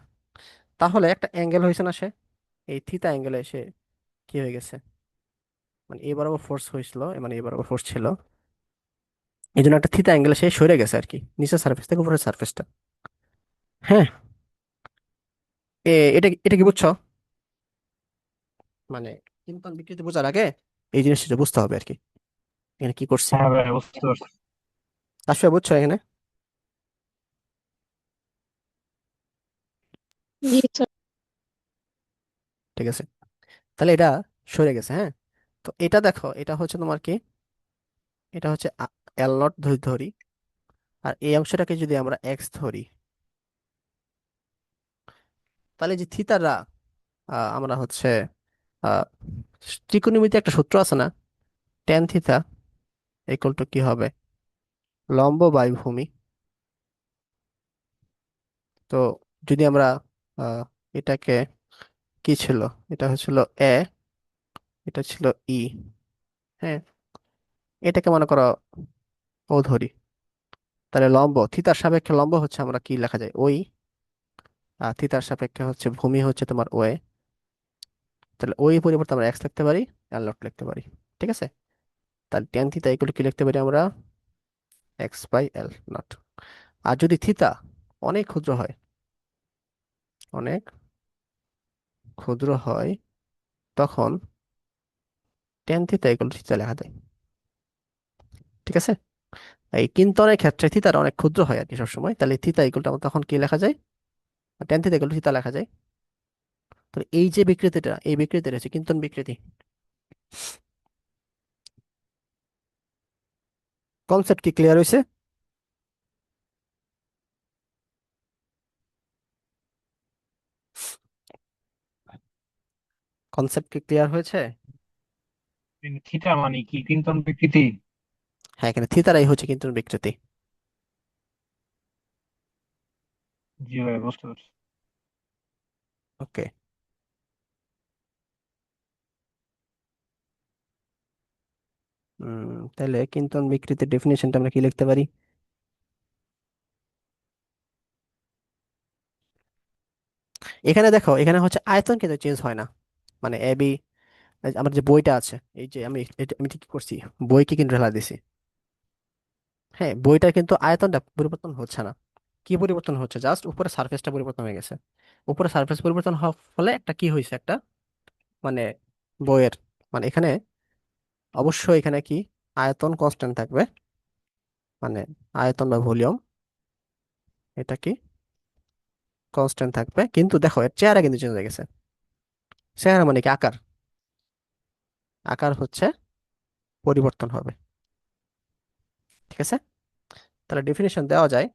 তাহলে একটা অ্যাঙ্গেল হয়েছে না সে, এই থিতা অ্যাঙ্গেলে এসে কি হয়ে গেছে, মানে এ বরাবর ফোর্স হয়েছিল, মানে এ বরাবর ফোর্স ছিল, এই জন্য একটা থিতা অ্যাঙ্গেলে সে সরে গেছে আর কি, নিচের সার্ফেস থেকে উপরের সার্ফেসটা। হ্যাঁ, এটা এটা কি বুঝছো? মানে কিন্তু বিকৃতি বোঝার আগে এই জিনিসটা বুঝতে হবে আর কি, এখানে কি করছি। হ্যাঁ ভাই, বুঝতে পারছি। আসলে বুঝছো এখানে? জি স্যার। ঠিক আছে, তাহলে এটা সরে গেছে। হ্যাঁ, তো এটা দেখো, এটা হচ্ছে তোমার কি, এটা হচ্ছে এল নট ধরি ধরি, আর এই অংশটাকে যদি আমরা এক্স ধরি, তাহলে যে থিতারা আমরা হচ্ছে আহ, ত্রিকোণমিতি একটা সূত্র আছে না, ট্যান থিতা ইকুয়াল টু কি হবে, লম্ব বাই ভূমি। তো যদি আমরা আহ, এটাকে কি ছিল, এটা হচ্ছিল এ, এটা ছিল ই। হ্যাঁ, এটাকে মনে করো ও ধরি, তাহলে লম্ব থিতার সাপেক্ষে লম্ব হচ্ছে আমরা কি লেখা যায়, ওই, আর থিতার সাপেক্ষে হচ্ছে ভূমি হচ্ছে তোমার ওয়ে। তাহলে ওই পরিবর্তে আমরা এক্স লিখতে পারি, এল নট লিখতে পারি। ঠিক আছে, তাহলে ট্যান থিতা ইকুয়াল টু কি লিখতে পারি আমরা, এক্স বাই এল নট। আর যদি থিতা অনেক ক্ষুদ্র হয়, অনেক ক্ষুদ্র হয়, তখন ট্যান থিতা ইকুয়াল টু থিতা লেখা যায়। ঠিক আছে, এই কিন্তনের ক্ষেত্রে থিতাটা অনেক ক্ষুদ্র হয় আর কি সবসময়, তাহলে থিতা ইকুয়াল টু তখন কি লেখা যায়, ট্যান থিতা ইকুয়াল টু থিতা লেখা যায়। তো এই যে বিকৃতিটা, এই বিকৃতিটা হচ্ছে কিন্তন বিকৃতি। কনসেপ্ট কি ক্লিয়ার হয়েছে? কনসেপ্ট কি ক্লিয়ার হয়েছে? থিটা মানে কি কিন্তন বিকৃতি? হ্যাঁ, এখানে থিতারাই হচ্ছে কিন্তন বিকৃতি। জি ভাই, বুঝতে পারছি। ওকে, তাহলে কিন্তন বিকৃতির ডেফিনেশনটা আমরা কি লিখতে পারি? এখানে দেখো, এখানে হচ্ছে আয়তন কিন্তু চেঞ্জ হয় না, মানে এ বি, আমার যে বইটা আছে, এই যে আমি ঠিক করছি, বইকে কিন্তু ঢেলা দিছি। হ্যাঁ, বইটার কিন্তু আয়তনটা পরিবর্তন হচ্ছে না। কি পরিবর্তন হচ্ছে, জাস্ট উপরে সারফেসটা পরিবর্তন হয়ে গেছে। উপরে সারফেস পরিবর্তন হওয়ার ফলে একটা কি হয়েছে, একটা মানে বইয়ের, মানে এখানে অবশ্যই এখানে কি আয়তন কনস্ট্যান্ট থাকবে, মানে আয়তন বা ভলিউম, এটা কি কনস্ট্যান্ট থাকবে, কিন্তু দেখো এর চেহারা কিন্তু চেঞ্জ হয়ে গেছে। চেহারা মানে কি, আকার, আকার হচ্ছে পরিবর্তন হবে। ঠিক আছে, তাহলে ডেফিনেশন দেওয়া যায়,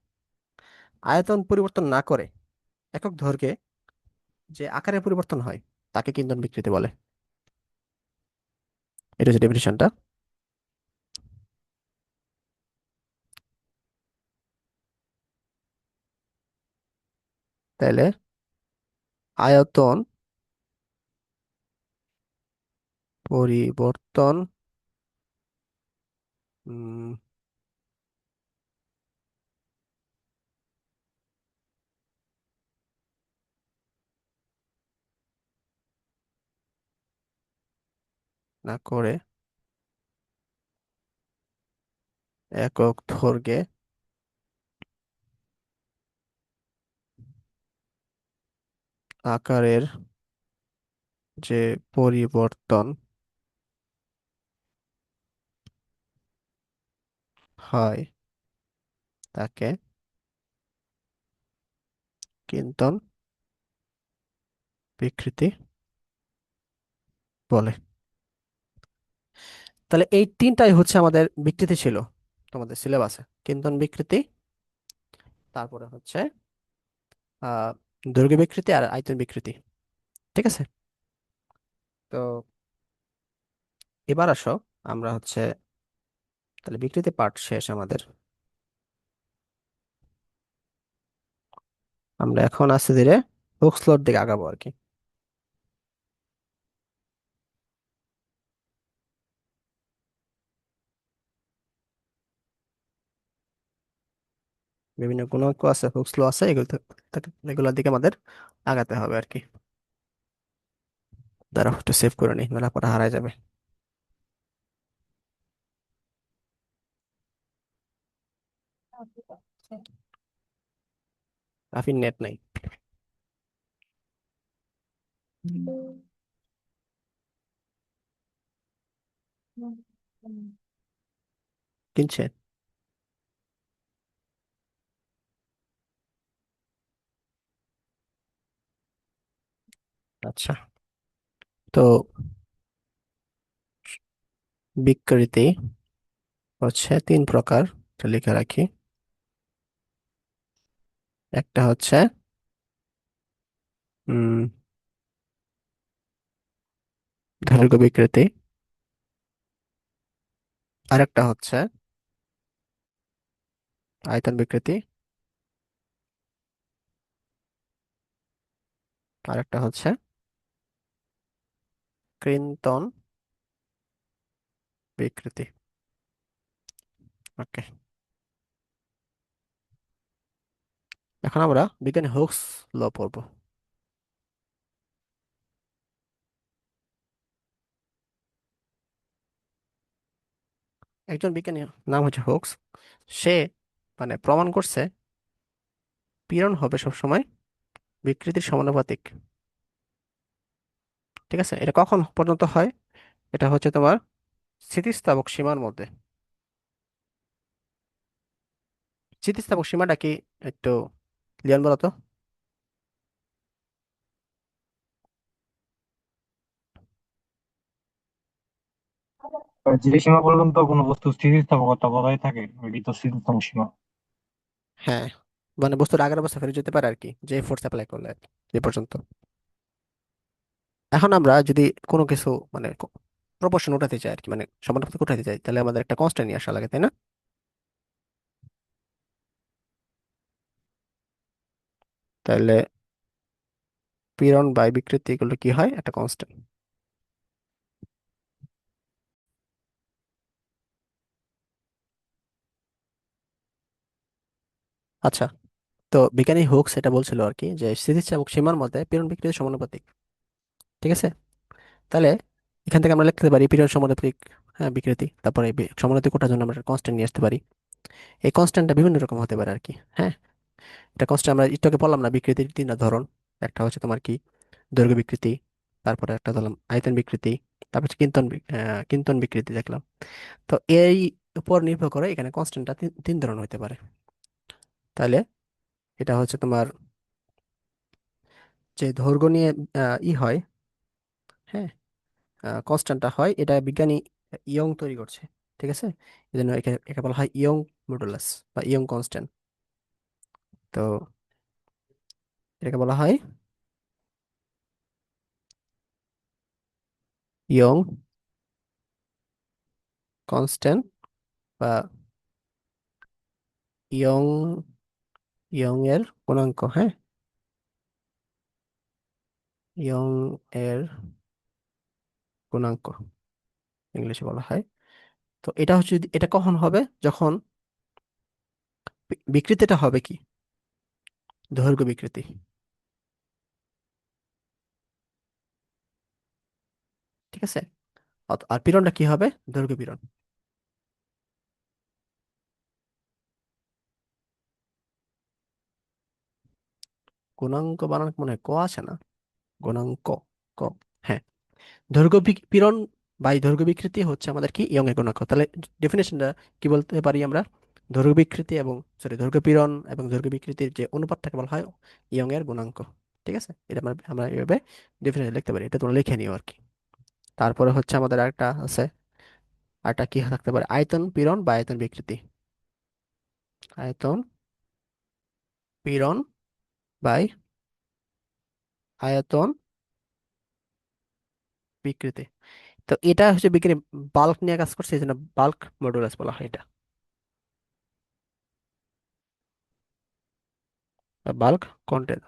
আয়তন পরিবর্তন না করে একক দৈর্ঘ্যে যে আকারের পরিবর্তন হয় তাকে কিন্তন বিকৃতি বলে। এটা হচ্ছে ডেফিনেশনটা। তাহলে আয়তন পরিবর্তন উম, না করে একক দৈর্ঘ্যে আকারের যে পরিবর্তন হয় তাকে কিন্তন বিকৃতি বলে। তাহলে এই তিনটাই হচ্ছে আমাদের বিকৃতি ছিল তোমাদের সিলেবাসে, কিন্তন বিকৃতি, তারপরে হচ্ছে আহ দৈর্ঘ্য বিকৃতি আর আয়তন বিকৃতি। ঠিক আছে, তো এবার আসো, আমরা হচ্ছে তাহলে বিকৃতি পার্ট শেষ আমাদের, আমরা এখন আস্তে ধীরে হুকস লর দিকে আগাবো আর কি। বিভিন্ন গুণাঙ্ক আছে, হুক্স ল আছে, এগুলোর দিকে আমাদের আগাতে হবে আর কি। দাঁড়াও একটু সেভ করে নিই, মেলা পরে হারাই যাবে। রাফির নেট নাই। কিনছে। আচ্ছা, তো বিকৃতি হচ্ছে তিন প্রকার, এটা লিখে রাখি। একটা হচ্ছে উম দৈর্ঘ্য বিকৃতি, আরেকটা হচ্ছে আয়তন বিকৃতি, আরেকটা হচ্ছে কৃন্তন বিকৃতি। ওকে, এখন আমরা বিজ্ঞানী হুক্স ল পড়বো। একজন বিজ্ঞানী নাম হচ্ছে হুক্স, সে মানে প্রমাণ করছে পীড়ন হবে সবসময় বিকৃতির সমানুপাতিক। ঠিক আছে, এটা কখন পর্যন্ত হয়? এটা হচ্ছে তোমার স্থিতিস্থাপক সীমার মধ্যে। স্থিতিস্থাপক সীমাটা কি একটু ক্লিয়ার বলো তো? যে সীমা পর্যন্ত কোনো বস্তু স্থিতিস্থাপকতা বজায় থাকে ওইটি তো স্থিতিস্থাপক সীমা। হ্যাঁ, মানে বস্তুর আগের অবস্থা ফেরত যেতে পারে আর কি, যে ফোর্স অ্যাপ্লাই করলে আর কি, যে পর্যন্ত। এখন আমরা যদি কোনো কিছু মানে প্রপোর্শন উঠাতে চাই আর কি, মানে সমানুপাতিক উঠাতে চাই, তাহলে আমাদের একটা কনস্ট্যান্ট নিয়ে আসা লাগে, তাই না? তাহলে পীড়ন বাই বিকৃতি এগুলো কি হয়, একটা কনস্ট্যান্ট। আচ্ছা, তো বিজ্ঞানী হুকস এটা বলছিল আর কি যে স্থিতিস্থাপক সীমার মধ্যে পীড়ন বিকৃতি সমানুপাতিক। ঠিক আছে, তাহলে এখান থেকে আমরা লিখতে পারি পীড়ন সমানুপাতিক, হ্যাঁ, বিকৃতি, তারপরে সমানুপাতিক ওঠার জন্য আমরা কনস্ট্যান্ট নিয়ে আসতে পারি। এই কনস্ট্যান্টটা বিভিন্ন রকম হতে পারে আর কি। হ্যাঁ, এটা কনস্ট্যান্ট আমরা একটু আগে বললাম না, বিকৃতির তিনটা ধরন। একটা হচ্ছে তোমার কি দৈর্ঘ্য বিকৃতি, তারপরে একটা ধরলাম আয়তন বিকৃতি, তারপর হচ্ছে কিন্তন বিকৃতি দেখলাম। তো এই উপর নির্ভর করে এখানে কনস্ট্যান্টটা তিন তিন ধরনের হতে পারে। তাহলে এটা হচ্ছে তোমার যে দৈর্ঘ্য নিয়ে হয়, হ্যাঁ, কনস্ট্যান্টটা হয়, এটা বিজ্ঞানী ইয়ং তৈরি করছে। ঠিক আছে, এই জন্য একে একে বলা হয় ইয়ং মডুলাস বা ইয়ং কনস্ট্যান্ট। তো এটাকে বলা হয় ইয়ং কনস্ট্যান্ট বা ইয়ং ইয়ং এর গুণাঙ্ক। হ্যাঁ, ইয়ং এর গুণাঙ্ক ইংলিশে বলা হয়। তো এটা হচ্ছে এটা কখন হবে, যখন বিকৃতিটা হবে কি দৈর্ঘ্য বিকৃতি। ঠিক আছে, আর পীড়নটা কি হবে, দৈর্ঘ্য পীড়ন। গুণাঙ্ক বানান মনে হয় ক আছে না, গুণাঙ্ক, ক, হ্যাঁ। পীড়ন বাই দৈর্ঘ্য বিকৃতি হচ্ছে আমাদের কি ইয়ং এর গুণাঙ্ক। তাহলে ডেফিনেশনটা কি বলতে পারি আমরা, দৈর্ঘ্য বিকৃতি এবং সরি দৈর্ঘ্য পীড়ন এবং দৈর্ঘ্য বিকৃতির যে অনুপাতটাকে বলা হয় ইয়ং এর গুণাঙ্ক। ঠিক আছে, এটা আমরা আমরা এইভাবে ডেফিনেশন লিখতে পারি, এটা তোমরা লিখে নিও আর কি। তারপরে হচ্ছে আমাদের আরেকটা আছে, আরেকটা কি থাকতে পারে, আয়তন পীড়ন বা আয়তন বিকৃতি। আয়তন পীড়ন বাই আয়তন বিকৃতি। তো এটা হচ্ছে বিজ্ঞানী বাল্ক নিয়ে কাজ করছে, এই জন্য বাল্ক মডুলাস বলা হয় এটা, বাল্ক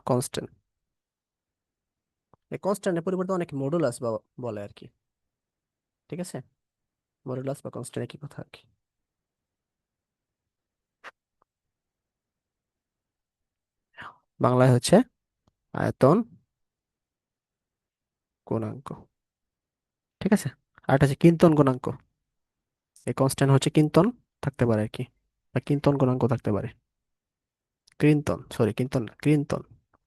কনস্ট্যান্ট। এই কনস্ট্যান্টের পরিবর্তে অনেক মডুলাস বা বলে আর কি। ঠিক আছে, মডুলাস বা কনস্ট্যান্ট একই কথা আর কি। বাংলায় হচ্ছে আয়তন গুণাঙ্ক। ঠিক আছে। আর এটা হচ্ছে কিন্তন গুণাঙ্ক। এই কনস্ট্যান্ট হচ্ছে কিন্তন থাকতে পারে আর কি, বা কিন্তন গুণাঙ্ক থাকতে পারে। ক্রিন্তন, সরি কিন্তন না, ক্রিন্তন,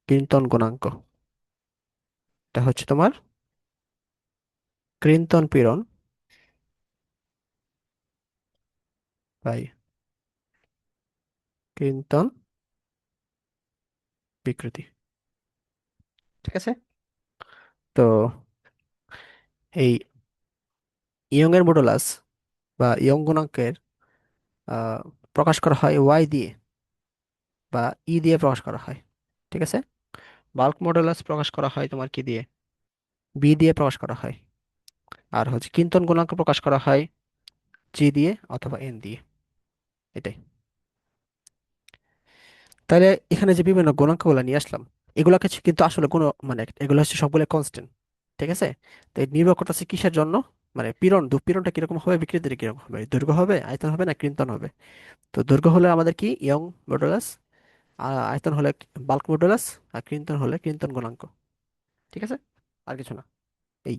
ক্রিন্তন গুণাঙ্ক। এটা হচ্ছে তোমার ক্রিন্তন পীড়ন বাই ক্রিন্তন বিকৃতি। ঠিক আছে। তো এই ইয়ং এর মডুলাস বা ইয়ং গুণাঙ্কের আহ, প্রকাশ করা হয় ওয়াই দিয়ে বা ই দিয়ে প্রকাশ করা হয়। ঠিক আছে। বাল্ক মডুলাস প্রকাশ করা হয় তোমার কি দিয়ে, বি দিয়ে প্রকাশ করা হয়। আর হচ্ছে কিন্তন গুণাঙ্ক প্রকাশ করা হয় জি দিয়ে অথবা এন দিয়ে। এটাই। তাহলে এখানে যে বিভিন্ন গুণাঙ্কগুলো নিয়ে আসলাম, এগুলা কিছু কিন্তু আসলে কোনো মানে এগুলো হচ্ছে সবগুলো কনস্ট্যান্ট। ঠিক আছে। তো এই নির্ভর করতেছে কিসের জন্য, মানে পীড়ন, পীড়নটা কিরকম হবে, বিকৃতিটা কিরকম হবে, দৈর্ঘ্য হবে, আয়তন হবে না কৃন্তন হবে। তো দৈর্ঘ্য হলে আমাদের কি ইয়ং মডুলাস, আয়তন হলে বাল্ক মডুলাস, আর কৃন্তন হলে কৃন্তন গুণাঙ্ক। ঠিক আছে। আর কিছু না। এই।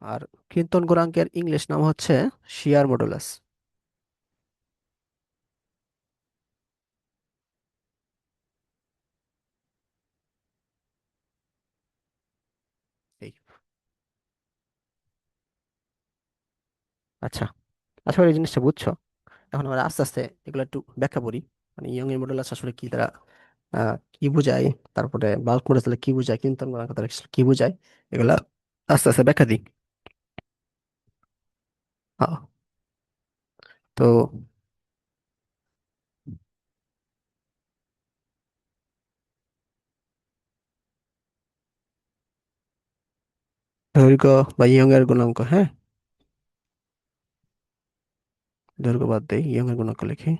আর কৃন্তন গুণাঙ্কের ইংলিশ নাম হচ্ছে শিয়ার মডুলাস। এই। আচ্ছা, আশা করি এই জিনিসটা বুঝছো। এখন আমরা আস্তে আস্তে এগুলো একটু ব্যাখ্যা করি, মানে ইয়ং এর মডুলাস আসলে কি, তারা কি বোঝায়, তারপরে বাল্ক মডুলাস তাহলে কি বোঝায়, কৃন্তন গুণাঙ্ক তাহলে আসলে কি বোঝায়, এগুলা আস্তে আস্তে ব্যাখ্যা দিই। আহ, তো দৈর্ঘ্য বা ইয়ং এর গুণাঙ্ক, হ্যাঁ, দৈর্ঘ্য বাদ দেই, ইয়ং এর গুণাঙ্ক লিখি।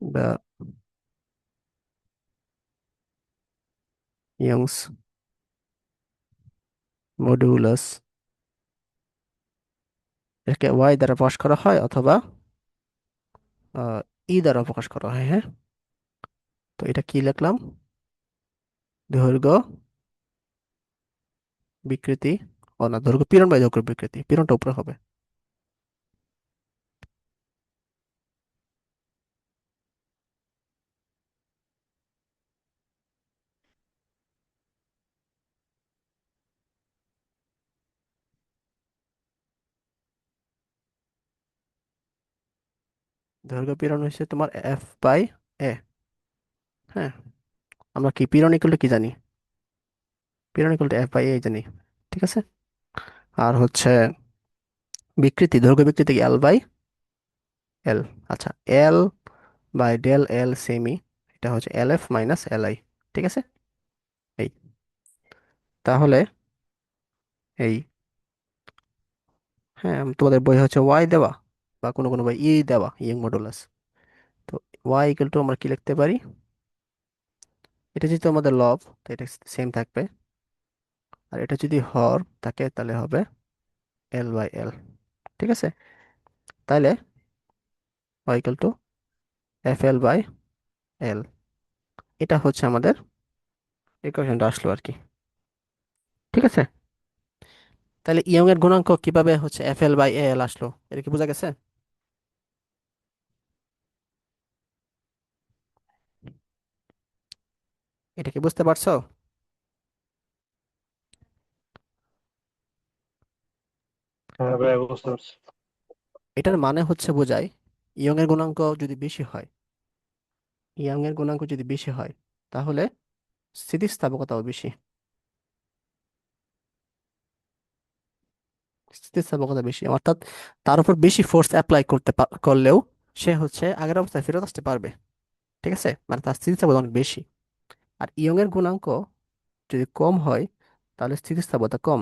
বা ইয়ংস মডুলাস, এটাকে ওয়াই দ্বারা প্রকাশ করা হয় অথবা ই দ্বারা প্রকাশ করা হয়, হ্যাঁ। তো এটা কি লিখলাম, দৈর্ঘ্য বিকৃতি, ও না, দৈর্ঘ্য পীড়ন বাই দৈর্ঘ্য বিকৃতি, পীড়নটা উপরে হবে। দৈর্ঘ্য পীড়ন হচ্ছে তোমার এফ বাই এ। হ্যাঁ, আমরা কি পীড়ন ইকুয়াল টু কি জানি, পীড়ন ইকুয়াল টু এফ বাই এ জানি। ঠিক আছে। আর হচ্ছে বিকৃতি, দৈর্ঘ্য বিকৃতি কি এল বাই এল। আচ্ছা, L by del L semi, এটা হচ্ছে L F minus L I. ঠিক আছে। এই। তাহলে এই, হ্যাঁ, তোমাদের বই হচ্ছে ওয়াই দেওয়া বা কোনো কোনো বই ই দেওয়া, ইয়ং মডুলাস। তো ওয়াই ইকুয়াল টু আমরা কি লিখতে পারি, এটা যেহেতু আমাদের লব, তো এটা সেম থাকবে। আর এটা যদি হর থাকে তাহলে হবে এল বাই এল। ঠিক আছে। তাহলে Y equal to F L by L, এটা হচ্ছে আমাদের ইকুয়েশনটা আসলো আর কি। ঠিক আছে। তাহলে ইয়ং এর গুণাঙ্ক কিভাবে হচ্ছে এফ এল বাই এল আসলো, এটা কি বোঝা গেছে? এটা কি বুঝতে পারছো? হ্যাঁ ভাই, বুঝতে পারছি। এটার মানে হচ্ছে বোঝায় ইয়ং এর গুণাঙ্ক যদি বেশি হয়, ইয়ং এর গুণাঙ্ক যদি বেশি হয় তাহলে স্থিতিস্থাপকতাও বেশি, স্থিতিস্থাপকতা বেশি, অর্থাৎ তার উপর বেশি ফোর্স অ্যাপ্লাই করলেও সে হচ্ছে আগের অবস্থায় ফেরত আসতে পারবে। ঠিক আছে, মানে তার স্থিতিস্থাপকতা অনেক বেশি। আর ইয়ং এর গুণাঙ্ক যদি কম হয় তাহলে স্থিতিস্থাপকতা কম,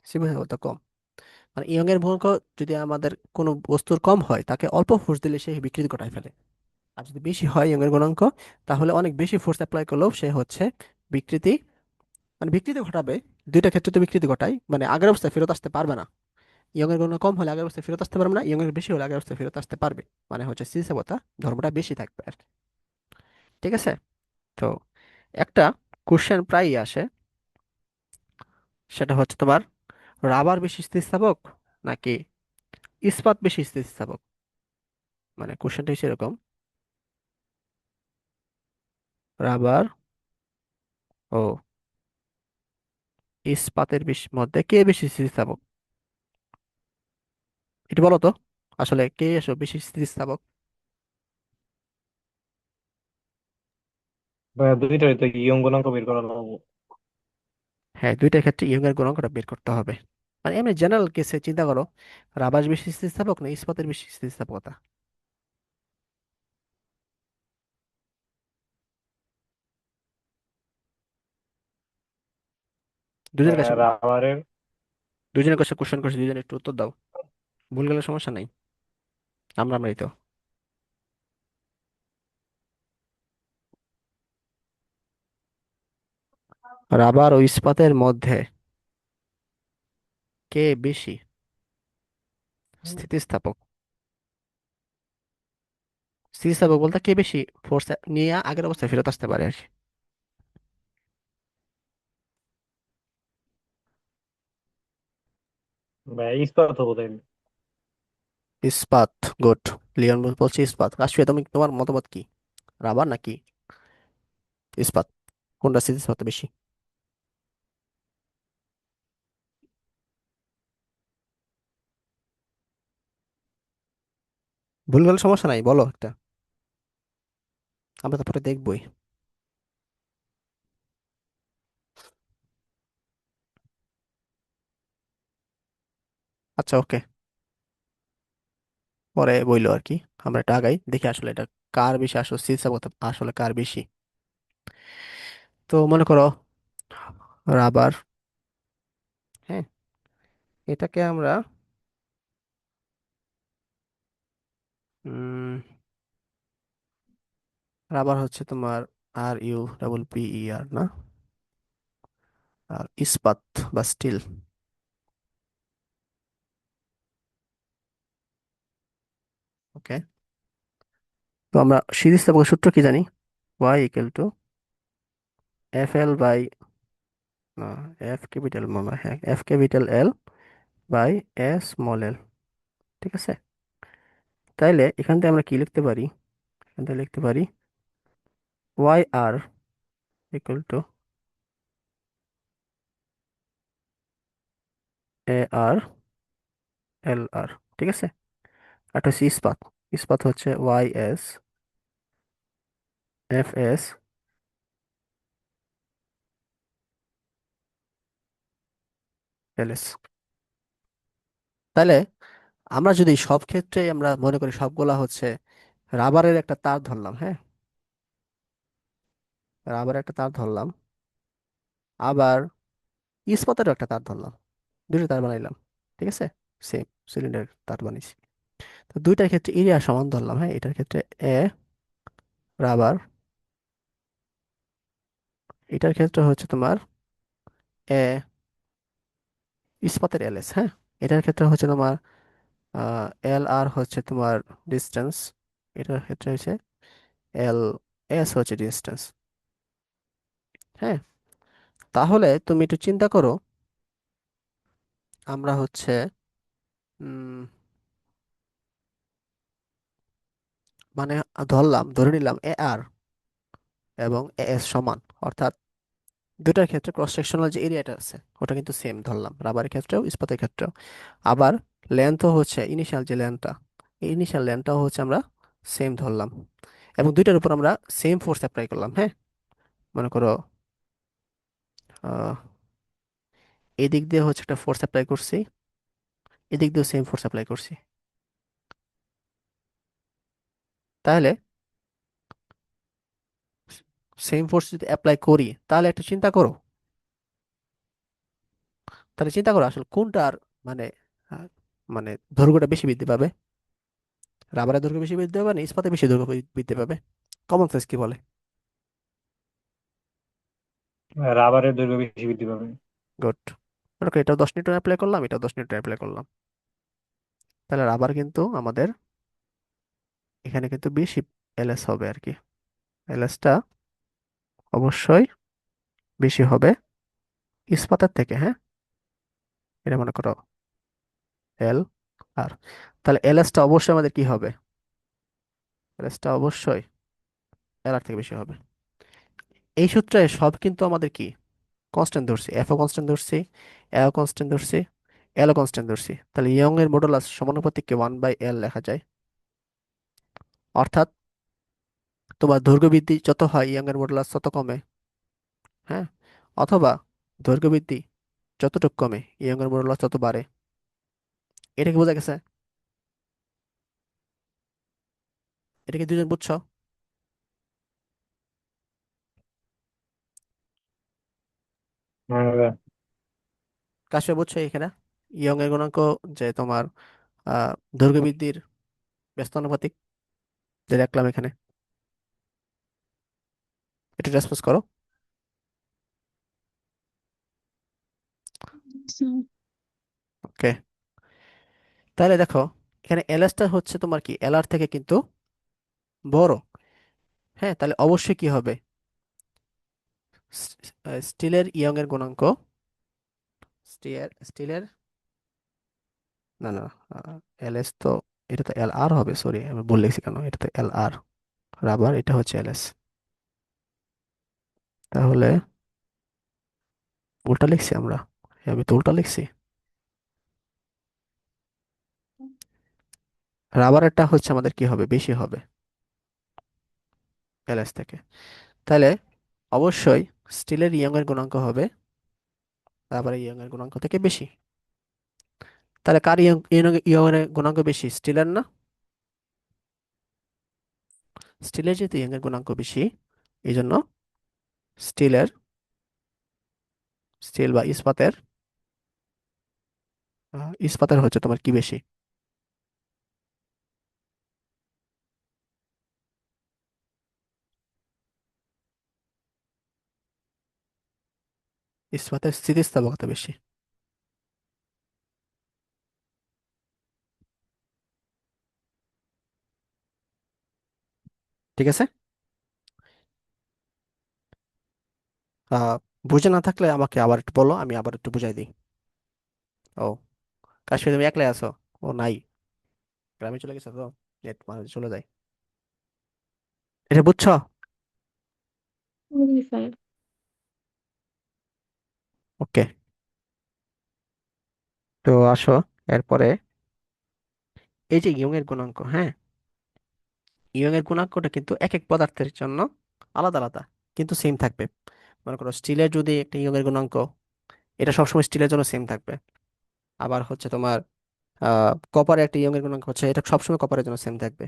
স্থিতিস্থাপকতা কম। মানে ইয়ং এর গুণাঙ্ক যদি আমাদের কোনো বস্তুর কম হয়, তাকে অল্প ফোর্স দিলে সে বিকৃতি ঘটায় ফেলে। আর যদি বেশি হয় ইয়ং এর গুণাঙ্ক, তাহলে অনেক বেশি ফোর্স অ্যাপ্লাই করলেও সে হচ্ছে বিকৃতি, মানে বিকৃতি ঘটাবে। দুইটা ক্ষেত্রে তো বিকৃতি ঘটায়, মানে আগের অবস্থায় ফেরত আসতে পারবে না। ইয়ং এর গুণাঙ্ক কম হলে আগের অবস্থায় ফেরত আসতে পারবে না, ইয়ং এর বেশি হলে আগের অবস্থায় ফেরত আসতে পারবে। মানে হচ্ছে স্থিতিস্থাপকতা ধর্মটা বেশি থাকবে আর কি। ঠিক আছে। তো একটা কোশ্চেন প্রায়ই আসে, সেটা হচ্ছে তোমার রাবার বেশি স্থিতিস্থাপক নাকি ইস্পাত বেশি স্থিতিস্থাপক। মানে কোশ্চেনটা হচ্ছে এরকম, রাবার ও ইস্পাতের মধ্যে কে বেশি স্থিতিস্থাপক। এটা বলো তো, আসলে কে আসলে বেশি স্থিতিস্থাপক। ভাইয়া দুইটাই তো ইয়ং গুণাঙ্ক বের করা লাগবে। হ্যাঁ, দুইটার ক্ষেত্রে ইয়ং এর গুণাঙ্কটা বের করতে হবে। মানে এমনি জেনারেল কেসে চিন্তা করো, রাবার বেশি স্থিতিস্থাপক না ইস্পাতের বেশি স্থিতিস্থাপকতা। দুজনের কাছে, রাবারের। দুজনের কাছে কোশ্চেন করছি, দুজনে একটু উত্তর দাও। ভুল গেলে সমস্যা নাই, আমরাই তো। রাবার ও ইস্পাতের মধ্যে কে বেশি স্থিতিস্থাপক। স্থিতিস্থাপক বলতে কে বেশি ফোর্স নিয়ে আগের অবস্থায় ফেরত আসতে পারে আর কি। ভাইয়া ইস্পাত হবো তাইলে। ইস্পাত, গুড। লিওন বলছে ইস্পাত। রাশিয়া, তুমি তোমার মতামত কি, রাবার নাকি ইস্পাত, কোনটা স্থিতিস্থাপকতা বেশি। ভুল গেলে সমস্যা নাই, বলো একটা, আমরা তারপরে দেখবই। আচ্ছা, ওকে, পরে বইলো আর কি। আমরা এটা আগাই দেখি আসলে এটা কার বেশি, আসলে স্থিতিস্থাপকতা আসলে কার বেশি। তো মনে করো রাবার, হ্যাঁ, এটাকে আমরা উম রাবার হচ্ছে তোমার RUPPER না, আর ইস্পাত বা স্টিল। ওকে, তো আমরা স্থিতিস্থাপকের সূত্র কি জানি, Y = FL না, এফ ক্যাপিটাল, হ্যাঁ, F∩L / S⁻l। ঠিক আছে। তাইলে এখান থেকে আমরা কি লিখতে পারি, এখান থেকে লিখতে পারি YR = AR LR। ঠিক আছে। আর একটা হচ্ছে ইস্পাত, ইস্পাত হচ্ছে YS FS LS। তাহলে আমরা যদি সব ক্ষেত্রে আমরা মনে করি সবগুলা হচ্ছে রাবারের একটা তার ধরলাম, হ্যাঁ, রাবারের একটা তার ধরলাম, আবার ইস্পাতেরও একটা তার ধরলাম, দুটো তার বানাইলাম। ঠিক আছে, সেম সিলিন্ডার তার বানিয়েছি। তো দুইটার ক্ষেত্রে এরিয়া সমান ধরলাম, হ্যাঁ, এটার ক্ষেত্রে এ রাবার, এটার ক্ষেত্রে হচ্ছে তোমার এ ইস্পাতের LS, হ্যাঁ, এটার ক্ষেত্রে হচ্ছে তোমার LR হচ্ছে তোমার ডিস্টেন্স, এটার ক্ষেত্রে হচ্ছে LS হচ্ছে ডিস্টেন্স। হ্যাঁ, তাহলে তুমি একটু চিন্তা করো, আমরা হচ্ছে উম, মানে ধরে নিলাম AR এবং AS সমান, অর্থাৎ দুটার ক্ষেত্রে ক্রস সেকশনাল যে এরিয়াটা আছে ওটা কিন্তু সেম ধরলাম, রাবারের ক্ষেত্রেও ইস্পাতের ক্ষেত্রেও। আবার লেন্থও হচ্ছে ইনিশিয়াল যে লেন্থটা, এই ইনিশিয়াল লেন্থটাও হচ্ছে আমরা সেম ধরলাম, এবং দুইটার উপর আমরা সেম ফোর্স অ্যাপ্লাই করলাম, হ্যাঁ। মনে করো আহ এদিক দিয়ে হচ্ছে একটা ফোর্স অ্যাপ্লাই করছি, এদিক দিয়েও সেম ফোর্স অ্যাপ্লাই করছি। তাহলে সেম ফোর্স যদি অ্যাপ্লাই করি, তাহলে একটু চিন্তা করো, আসলে কোনটার মানে আহ, মানে দৈর্ঘ্যটা বেশি বৃদ্ধি পাবে। রাবারের দৈর্ঘ্য বেশি বৃদ্ধি পাবে না ইস্পাতে বেশি দৈর্ঘ্য বৃদ্ধি পাবে? কমন সেন্স কি বলে? রাবারের দৈর্ঘ্য বেশি বৃদ্ধি পাবে। গুড। ওকে, এটাও 10 নিউটন অ্যাপ্লাই করলাম, এটাও 10 নিউটন অ্যাপ্লাই করলাম। তাহলে রাবার কিন্তু আমাদের এখানে কিন্তু বেশি এলএস হবে আর কি। এলএসটা অবশ্যই বেশি হবে ইস্পাতের থেকে, হ্যাঁ। এটা মনে করো এল আর, তাহলে এলএসটা অবশ্যই আমাদের কি হবে? এলএসটা অবশ্যই এল আর থেকে বেশি হবে। এই সূত্রে সব কিন্তু আমাদের কি কনস্ট্যান্ট ধরছি, এফও কনস্ট্যান্ট ধরছি, এও কনস্ট্যান্ট ধরছি, এলও কনস্ট্যান্ট ধরছি। তাহলে ইয়ং এর মডুলাস সমানুপাতিককে 1/L লেখা যায়। অর্থাৎ তোমার দৈর্ঘ্য বৃদ্ধি যত হয় ইয়ং এর মডুলাস তত কমে, হ্যাঁ। অথবা দৈর্ঘ্য বৃদ্ধি যতটুকু কমে ইয়ং এর মডুলাস তত বাড়ে। এটা কি বোঝা গেছে? এটা কি দুজন বুঝছো? হ্যাঁ, কাশিয়া বুঝছো এখানে ইয়ং এর গুণাঙ্ক যে তোমার আহ দৈর্ঘ্য বৃদ্ধির ব্যস্তানুপাতিক যে দেখলাম এখানে, এটা রেসপন্স করো। স্যার। ওকে, তাহলে দেখো এখানে এলএসটা হচ্ছে তোমার কি এলআর থেকে কিন্তু বড়, হ্যাঁ। তাহলে অবশ্যই কি হবে? স্টিলের ইয়ং এর গুণাঙ্ক, স্টিলের, না না, এলএস তো, এটা তো এল আর হবে, সরি আমি ভুল লিখছি কেন, এটা তো এল আর, রাবার এটা হচ্ছে এলএস। তাহলে উল্টা লিখছি আমরা, আমি তো উল্টা লিখছি। রাবারেরটা হচ্ছে আমাদের কি হবে, বেশি হবে এলএস থেকে। তাহলে অবশ্যই স্টিলের ইয়ং এর গুণাঙ্ক হবে রাবারের ইয়ং এর গুণাঙ্ক থেকে বেশি। তাহলে কার ইয়ং ইয়ং এর গুণাঙ্ক বেশি, স্টিলের না? স্টিলের যেহেতু ইয়ং এর গুণাঙ্ক বেশি, এই জন্য স্টিলের, স্টিল বা ইস্পাতের, ইস্পাতের হচ্ছে তোমার কি বেশি? ইস্পাতের স্থিতিস্থাপকতা বেশি। ঠিক আছে। আহ বুঝে না থাকলে আমাকে আবার একটু বলো, আমি আবার একটু বুঝাই দিই। ও, কাশ্মীর তুমি একলাই আছো? ও নাই, গ্রামে চলে গেছো তো, নেট মানে চলে যায়। এটা বুঝছো? জি স্যার। ওকে, তো আসো এরপরে এই যে ইয়ং এর গুণাঙ্ক, হ্যাঁ। ইয়ং এর গুণাঙ্কটা কিন্তু এক এক পদার্থের জন্য আলাদা আলাদা, কিন্তু সেম থাকবে। মনে করো স্টিলের যদি একটা ইয়ং এর গুণাঙ্ক, এটা সবসময় স্টিলের জন্য সেম থাকবে। আবার হচ্ছে তোমার কপারের একটা ইয়ং এর গুণাঙ্ক হচ্ছে, এটা সবসময় কপারের জন্য সেম থাকবে।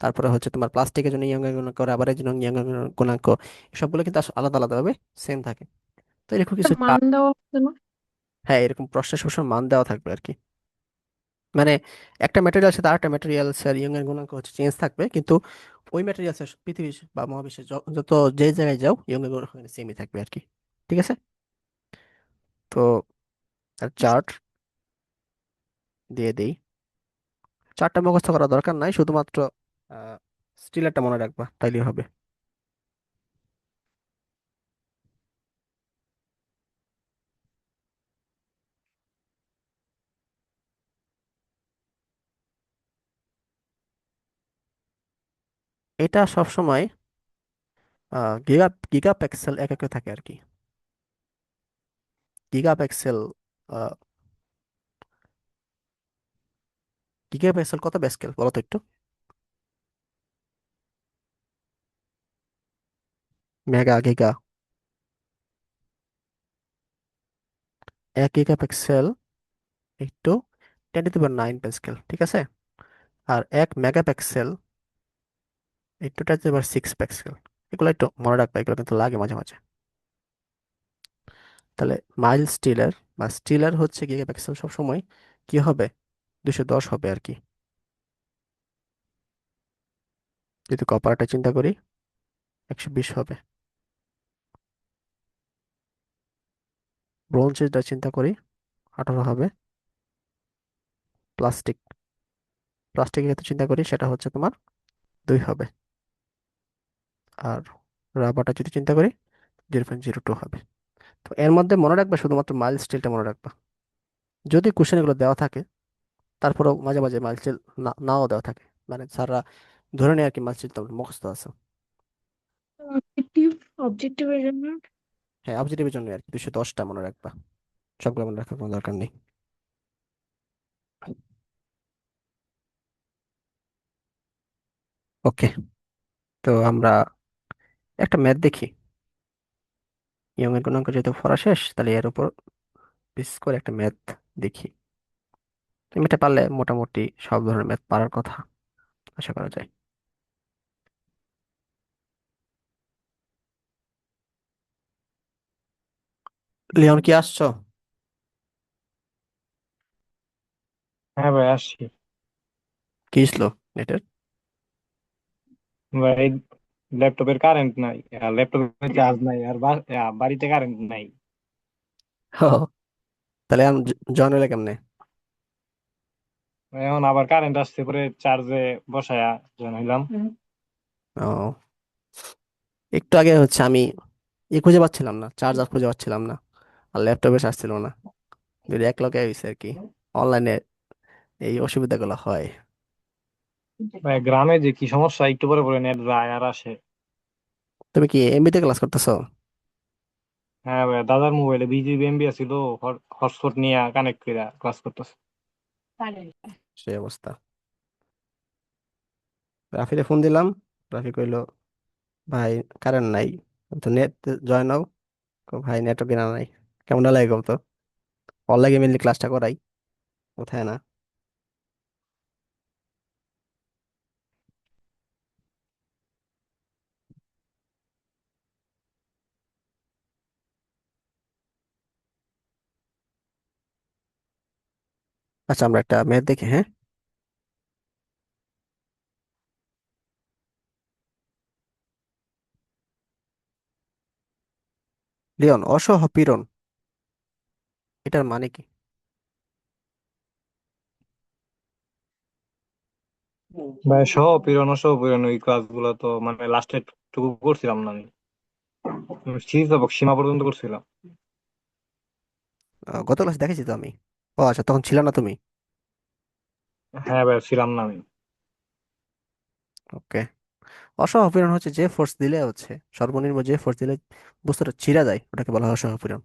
তারপরে হচ্ছে তোমার প্লাস্টিকের জন্য ইয়ং এর গুণাঙ্ক, রাবারের জন্য ইয়ং এর গুণাঙ্ক, সবগুলো কিন্তু আসলে আলাদা আলাদা ভাবে সেম থাকে। তো এরকম একটা কিছু মান দেওয়া আছে না? হ্যাঁ, এরকম প্রশ্নের সবসময় মান দেওয়া থাকবে আর কি। মানে একটা ম্যাটেরিয়াল সাথে আরেকটা ম্যাটেরিয়ালস এর ইয়ং এর গুণাঙ্ক হচ্ছে চেঞ্জ থাকবে, কিন্তু ওই ম্যাটেরিয়ালস এর পৃথিবী বা মহাবিশ্বে যত যে জায়গায় যাও ইয়ং এর গুণাঙ্ক সেমই থাকবে আর কি। ঠিক আছে। তো চার্ট দিয়ে দেই। চারটা মুখস্থ করা দরকার নাই, শুধুমাত্র স্টিলেরটা মনে রাখবা তাইলেই হবে। এটা সব সময় গিগা গিগা পিক্সেল এককে থাকে আর কি। গিগা পিক্সেল, গিগা পিক্সেল কত প্যাসকেল বলো তো একটু? মেগা, গিগা, 1 গিগা পিক্সেল একটু 10⁹ প্যাসকেল, ঠিক আছে। আর 1 মেগা পিক্সেল একটু 10⁶ প্যাসকেল। এগুলো একটু মনে রাখবা, এগুলো কিন্তু লাগে মাঝে মাঝে। তাহলে মাইল স্টিলের বা স্টিলের হচ্ছে গিগা পিক্সেল সবসময় কি হবে, 210 হবে আর কি। যদি কপারটা চিন্তা করি 120 হবে। ব্রোঞ্জেরটা চিন্তা করি 18 হবে। প্লাস্টিক প্লাস্টিকের ক্ষেত্রে চিন্তা করি সেটা হচ্ছে তোমার 2 হবে। আর রাবারটা যদি চিন্তা করি 0.02 হবে। তো এর মধ্যে মনে রাখবা শুধুমাত্র মাইল স্টিলটা মনে রাখবা। যদি কোশ্চেন এগুলো দেওয়া থাকে, তারপরেও মাঝে মাঝে মাইল স্টিল নাও দেওয়া থাকে, মানে স্যাররা ধরে নেয় আর কি মাইল স্টিল তোমার মুখস্থ আছে। অবজেক্টিভ, অবজেক্টিভের জন্য হ্যাঁ, অবজেক্টিভের জন্য আর কি 210টা মনে রাখবা। সবগুলো মনে রাখার কোনো দরকার নেই। ওকে, তো আমরা একটা ম্যাথ দেখি। ইয়ং এর গুণাঙ্ক যেহেতু পড়া শেষ, তাহলে এর উপর বেস করে একটা ম্যাথ দেখি। তুমি এটা পারলে মোটামুটি সব ধরনের ম্যাথ পারার কথা আশা করা যায়। লিওন কি আসছো? হ্যাঁ ভাই, আসছি। কি ছিল নেটের? ভাই, ল্যাপটপের কারেন্ট নাই, ল্যাপটপের চার্জ নাই, আর বাড়িতে কারেন্ট নাই। ও, তাহলে আমি জয়েন হলে কেমনে? এখন আবার কারেন্ট আসছে, পরে চার্জে বসায়া জয়েন হইলাম। ও, একটু আগে হচ্ছে আমি খুঁজে পাচ্ছিলাম না, চার্জার খুঁজে পাচ্ছিলাম না, আর ল্যাপটপে আসছিল না। যদি এক লগে হয়েছে আর কি, অনলাইনে এই অসুবিধাগুলো হয়। ভাই, গ্রামে যে কি সমস্যা, একটু পরে পরে নেট যায় আর আসে। তুমি কি এমবিতে ক্লাস করতেছো? হ্যাঁ ভাই, দাদার মোবাইলে 20 GB এমবি ছিল, হটস্পট নিয়ে কানেক্ট করে ক্লাস করতেছে। সেই অবস্থা। রাফিরে ফোন দিলাম, রাফি কইলো ভাই কারেন্ট নাই, তো নেট জয়েন হও। ভাই নেটও কিনা নাই। কেমন লাগে তো? অনলাইনে মেনলি ক্লাসটা করাই, কোথায় না। আচ্ছা, আমরা একটা ম্যাথ দেখি, হ্যাঁ। লিওন, অসহপীড়ন এটার মানে কি? ভাই, সহ পীড়ন ওই ক্লাস গুলো তো মানে লাস্টের টুকু করছিলাম না আমি। সীমা পর্যন্ত করছিলাম। গত ক্লাসে দেখেছি তো আমি। ও আচ্ছা, তখন ছিল না তুমি। হ্যাঁ ভাই, ছিলাম না আমি। ওকে। অসহপীড়ন হচ্ছে যে ফোর্স দিলে হচ্ছে, সর্বনিম্ন যে ফোর্স দিলে বস্তুটা ছিঁড়া যায়, ওটাকে বলা হয় অসহপীড়ন।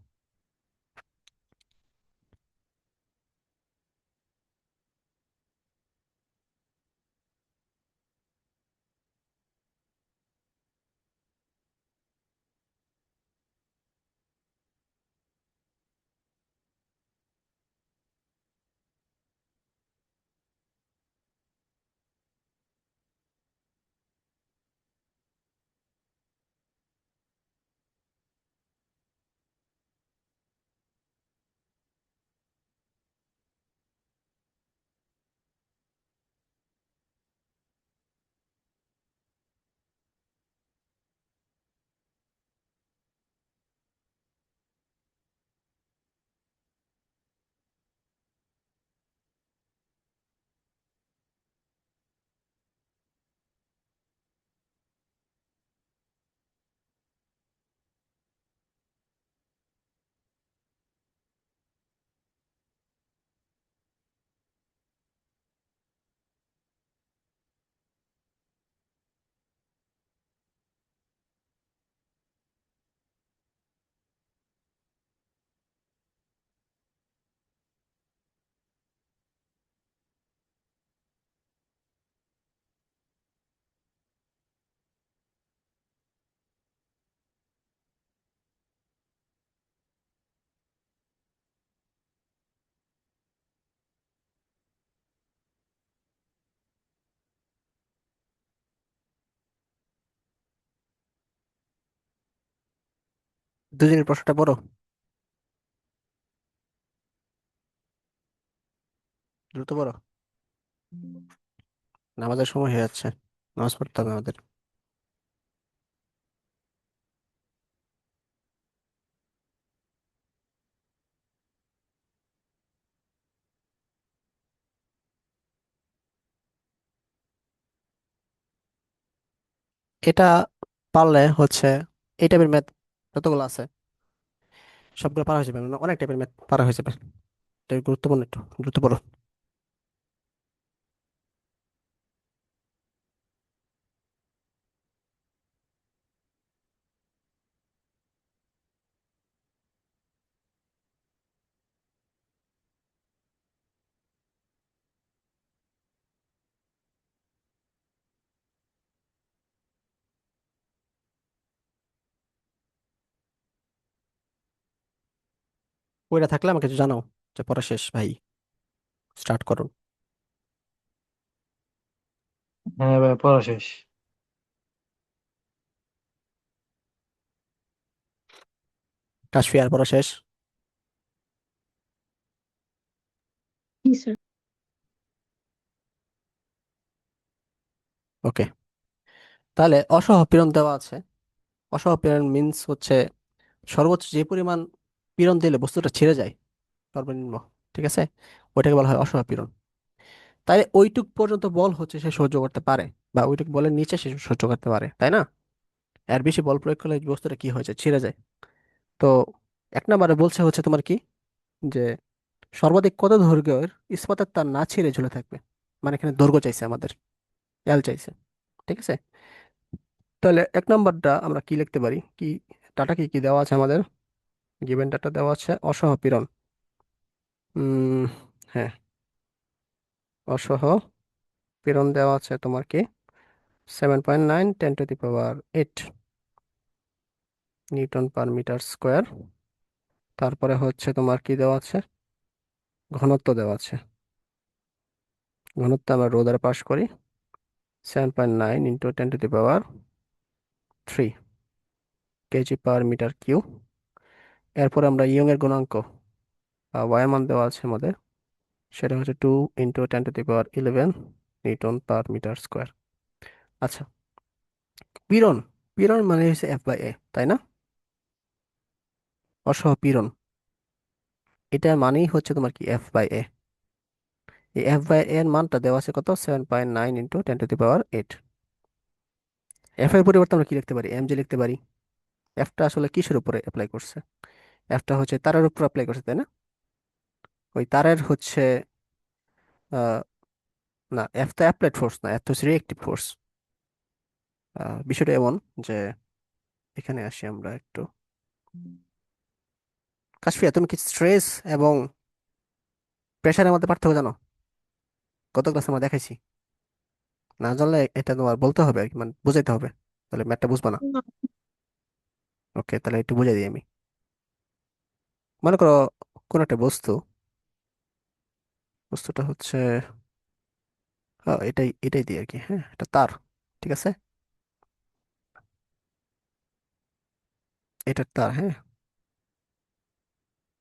দুদিনের প্রশ্নটা বড়, দ্রুত বড়, নামাজের সময় হয়ে যাচ্ছে। নামাজ পড়তে হবে আমাদের। এটা পারলে হচ্ছে এই টাইপের ম্যাথ যতগুলো আছে সবগুলো পারা হয়ে যাবে, মানে অনেক টাইপের ম্যাথ পারা হয়ে যাবে। এটা গুরুত্বপূর্ণ, একটু গুরুত্বপূর্ণ। ওইটা থাকলে আমাকে একটু জানাও যে পড়া শেষ ভাই, স্টার্ট করুন। হ্যাঁ ভাই, পড়া শেষ। কাশফিয়ার পড়া শেষ? জি স্যার। ওকে, তাহলে অসহগ পীড়ন দেওয়া আছে। অসহগ পীড়ন মিন্স হচ্ছে সর্বোচ্চ যে পরিমাণ পীড়ন দিলে বস্তুটা ছিঁড়ে যায়, সর্বনিম্ন, ঠিক আছে, ওইটাকে বলা হয় অসহগ পীড়ন। তাই ওইটুক পর্যন্ত বল হচ্ছে সে সহ্য করতে পারে, বা ওইটুক বলের নিচে সে সহ্য করতে পারে, তাই না? এর বেশি বল প্রয়োগ করলে বস্তুটা কি হয়েছে, ছিঁড়ে যায়। তো 1 নম্বরে বলছে হচ্ছে তোমার কি, যে সর্বাধিক কত দৈর্ঘ্যের ইস্পাতের তার না ছিঁড়ে ঝুলে থাকবে, মানে এখানে দৈর্ঘ্য চাইছে আমাদের, এল চাইছে, ঠিক আছে। তাহলে 1 নম্বরটা আমরা কি লিখতে পারি, কি ডাটা কি কি দেওয়া আছে আমাদের, গিভেন ডাটা দেওয়া আছে অসহ পীড়ন। উম হ্যাঁ, অসহ পীড়ন দেওয়া আছে তোমার কি 7.9 10⁸ নিউটন পার মিটার স্কোয়ার। তারপরে হচ্ছে তোমার কি দেওয়া আছে, ঘনত্ব দেওয়া আছে। ঘনত্ব আমরা রো দ্বারা পাস করি, 7.9 into 10⁻³ kg per metre cube. এরপরে আমরা ইয়ং এর গুণাঙ্ক বা ওয়াই মান দেওয়া আছে আমাদের, সেটা হচ্ছে 2 into 10⁻11 newton per metre square. আচ্ছা, পীড়ন, পীড়ন মানে হচ্ছে F/A, তাই না? অসহপীড়ন, এটা মানেই হচ্ছে তোমার কি F/A। এই F/A এর মানটা দেওয়া আছে কত, 7.9 ইন্টু 10⁸ এফ এর পরিবর্তে আমরা কি লিখতে পারি, এম জি লিখতে পারি। এফটা আসলে কিসের উপরে অ্যাপ্লাই করছে, এফটা হচ্ছে তারের উপর অ্যাপ্লাই করছে, তাই না? ওই তারের হচ্ছে আহ, না, এফ তো অ্যাপ্লাইড ফোর্স না, এফ তো হচ্ছে রিয়েক্টিভ ফোর্স। বিষয়টা এমন যে, এখানে আসি আমরা একটু। কাশফিয়া, তুমি কি স্ট্রেস এবং প্রেশারের মধ্যে পার্থক্য জানো? গত ক্লাসে আমরা দেখাইছি। না জানলে এটা তোমার বলতে হবে আর কি, মানে বুঝাইতে হবে, তাহলে ম্যাথটা বুঝবা না। না। ওকে, তাহলে একটু বুঝাই দিই আমি। মনে করো কোন একটা বস্তু, বস্তুটা হচ্ছে এটাই এটাই দিই আর কি, হ্যাঁ, এটা তার, ঠিক আছে, এটা তার, হ্যাঁ।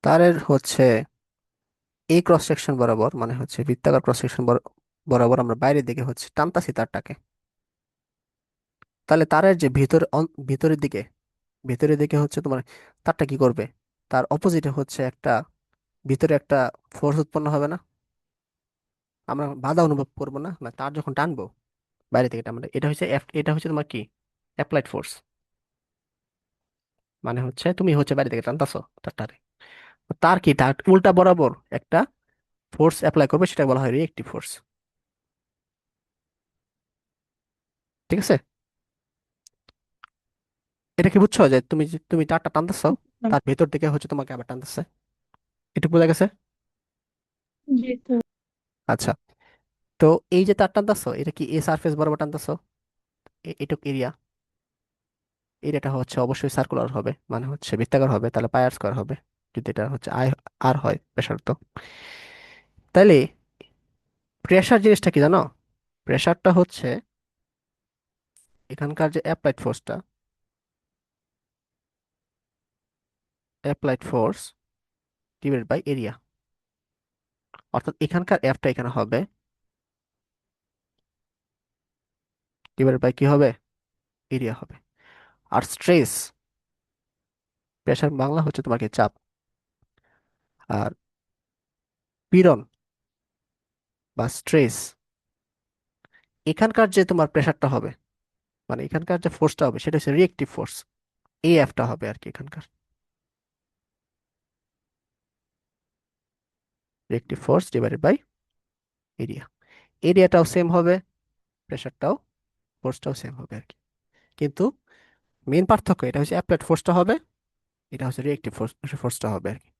তারের হচ্ছে এই ক্রস সেকশন বরাবর, মানে হচ্ছে বৃত্তাকার ক্রস সেকশন বরাবর আমরা বাইরের দিকে হচ্ছে টানতাছি তারটাকে। তাহলে তারের যে ভিতরের দিকে, ভিতরের দিকে হচ্ছে তোমার তারটা কি করবে, তার অপোজিটে হচ্ছে একটা, ভিতরে একটা ফোর্স উৎপন্ন হবে না? আমরা বাধা অনুভব করবো না, না তার যখন টানবো বাইরে থেকে টানবো, এটা হচ্ছে এটা হচ্ছে তোমার কি অ্যাপ্লাইড ফোর্স। মানে হচ্ছে তুমি হচ্ছে বাইরে থেকে টানতাছো তারটারে, তার কি তার উল্টা বরাবর একটা ফোর্স অ্যাপ্লাই করবে, সেটা বলা হয় রিয়েক্টিভ ফোর্স, ঠিক আছে। এটা কি বুঝছো যে তুমি তারটা টানতেছো, তার ভেতর থেকে হচ্ছে তোমাকে আবার টানতেছে, এটা বোঝা গেছে? জি স্যার। আচ্ছা, তো এই যে তার টানতেছো, এটা কি এ সারফেস বরাবর টানতেছো, এটুক এরিয়া, এরিয়াটা হচ্ছে অবশ্যই সার্কুলার হবে, মানে হচ্ছে বৃত্তাকার হবে, তাহলে পাই আর স্কয়ার হবে, যদি এটা হচ্ছে আই আর হয় প্রেশার। তো তাইলে প্রেশার জিনিসটা কি জানো? প্রেশারটা হচ্ছে এখানকার যে applied force divided by area. অর্থাৎ এখানকার এফটা এখানে হবে ডিভাইডেড বাই কি হবে, এরিয়া হবে। আর স্ট্রেস, প্রেশার বাংলা হচ্ছে তোমার কি চাপ, আর পীড়ন বা স্ট্রেস, এখানকার যে তোমার প্রেশারটা হবে, মানে এখানকার যে ফোর্সটা হবে সেটা হচ্ছে রিয়েক্টিভ ফোর্স, এই এফটা হবে আর কি এখানকার, reactive force divided by area. এরিয়াটাও সেম হবে, প্রেশারটাও, ফোর্সটাও সেম হবে আর কি। কিন্তু মেন পার্থক্য এটা হচ্ছে অ্যাপ্লাইড ফোর্সটা হবে, এটা হচ্ছে রিয়েক্টিভ ফোর্সটা হবে আর কি।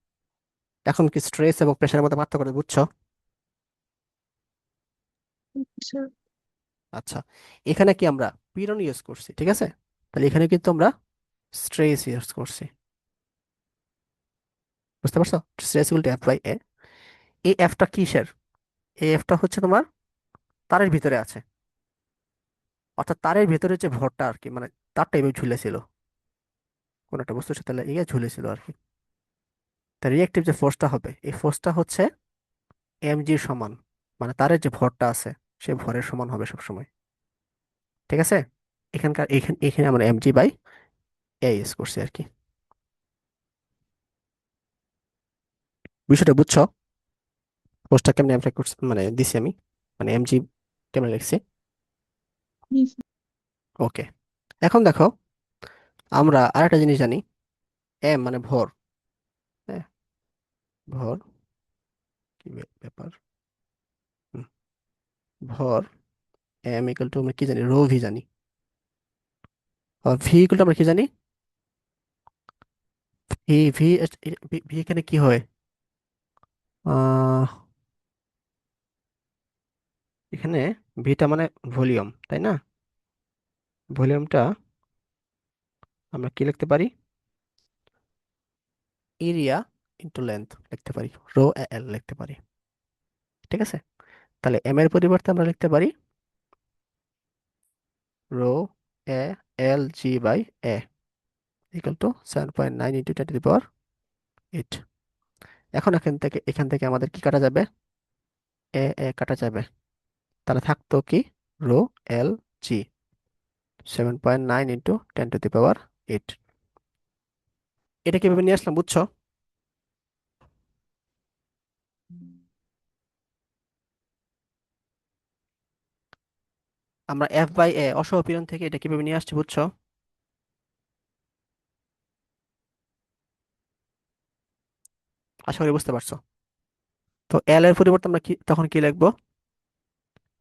এখন কি স্ট্রেস এবং প্রেশারের মধ্যে পার্থক্য বুঝছো? স্যার। আচ্ছা, এখানে কি আমরা পীড়ন ইউজ করছি, ঠিক আছে, তাহলে এখানে কিন্তু আমরা স্ট্রেস ইউজ করছি, বুঝতে পারছো? Stress equal to F by A. এই এফটা কিসের, এই এফটা হচ্ছে তোমার তারের ভিতরে আছে, অর্থাৎ তারের ভিতরে যে ভরটা আর কি, মানে তারটা এভাবে ঝুলেছিল, কোন একটা বস্তুর সাথে ইয়ে ঝুলেছিল আর কি। তার রিয়েক্টিভ যে ফোর্সটা হবে, এই ফোর্সটা হচ্ছে এম জির সমান, মানে তারের যে ভরটা আছে সেই ভরের সমান হবে সবসময়, ঠিক আছে। এখানকার এখানে এখানে আমরা M G by A use করছি আর কি। বিষয়টা বুঝছো? ফোর্সটা কেমনে অ্যাপ্লাই করছি, মানে দিছি আমি, মানে এম জি কেমনে লিখছি। জি স্যার। ওকে, এখন দেখো, আমরা আরেকটা জিনিস জানি, এম মানে ভর, হ্যাঁ, ভর, কি ব্যাপার, হুম, ভর, এম ইকুয়াল টু আমরা কি জানি, রো ভি জানি, আর ভি ইকুয়াল টু আমরা কি জানি, ভি ভি ভি এখানে কি হয়, আহ এখানে ভিটা মানে ভলিউম, তাই না? ভলিউমটা আমরা কি লিখতে পারি, এরিয়া ইন্টু লেন্থ লিখতে পারি, রো এল লিখতে পারি, ঠিক আছে। তাহলে এম এর পরিবর্তে আমরা লিখতে পারি rho A L G by A equal to 7.9 into 10⁸ এখন এখান থেকে আমাদের কি কাটা যাবে, এ এ কাটা যাবে, তাহলে থাকতো কি, রো এল জি 7.9 ইন্টু 10⁸। এটা কিভাবে নিয়ে আসলাম বুঝছো? আমরা এফ বাই এ অসহপীড়ন থেকে এটা কিভাবে নিয়ে আসছি বুঝছো? আশা করি বুঝতে পারছো। তো এল এর পরিবর্তে আমরা কি তখন কি লিখবো,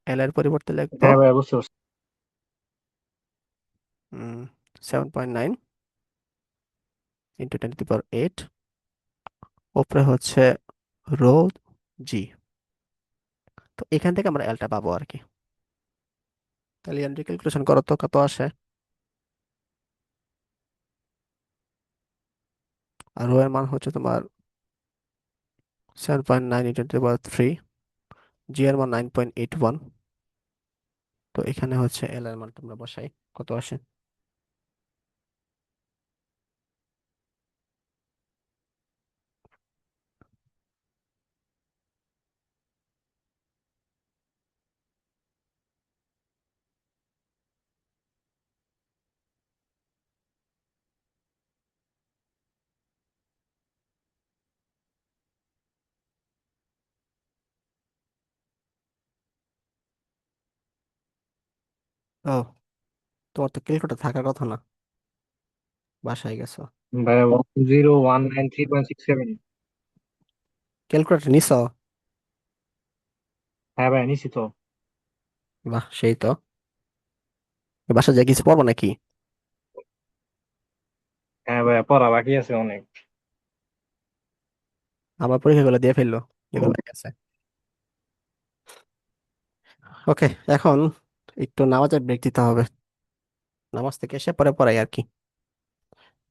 এল এর পরিবর্তে লিখবো হ্যাঁ ভাইয়া, বুঝতে পারছি। 7.9 ইন্টু 10⁸, উপরে হচ্ছে রো জি। তো এখান থেকে আমরা এলটা পাবো আর কি। তাহলে এনডি ক্যালকুলেশন করো তো কত আসে, আর রো এর মান হচ্ছে তোমার 7.9 ইন্টু 10⁻³ জি এর মান 9.81। তো এখানে হচ্ছে এল এর মান তোমরা বসাই, কত আসে, ও তোমার তো ক্যালকুলেটর থাকার কথা না, বাসায় গেছো, ভাইয়া 1019.3.67। ক্যালকুলেটর নিছো? হ্যাঁ ভাইয়া, নিশ্চিত তো। বাহ, সেই তো। বাসা যা কিছু পড়বো নাকি? হ্যাঁ ভাইয়া, পড়া বাকি আছে অনেক। আমার পরীক্ষাগুলো দিয়ে ফেললো, এগুলো বাকি আছে। ওকে, এখন একটু নামাজের ব্রেক দিতে হবে, নামাজ থেকে এসে পরে পড়াই আর কি।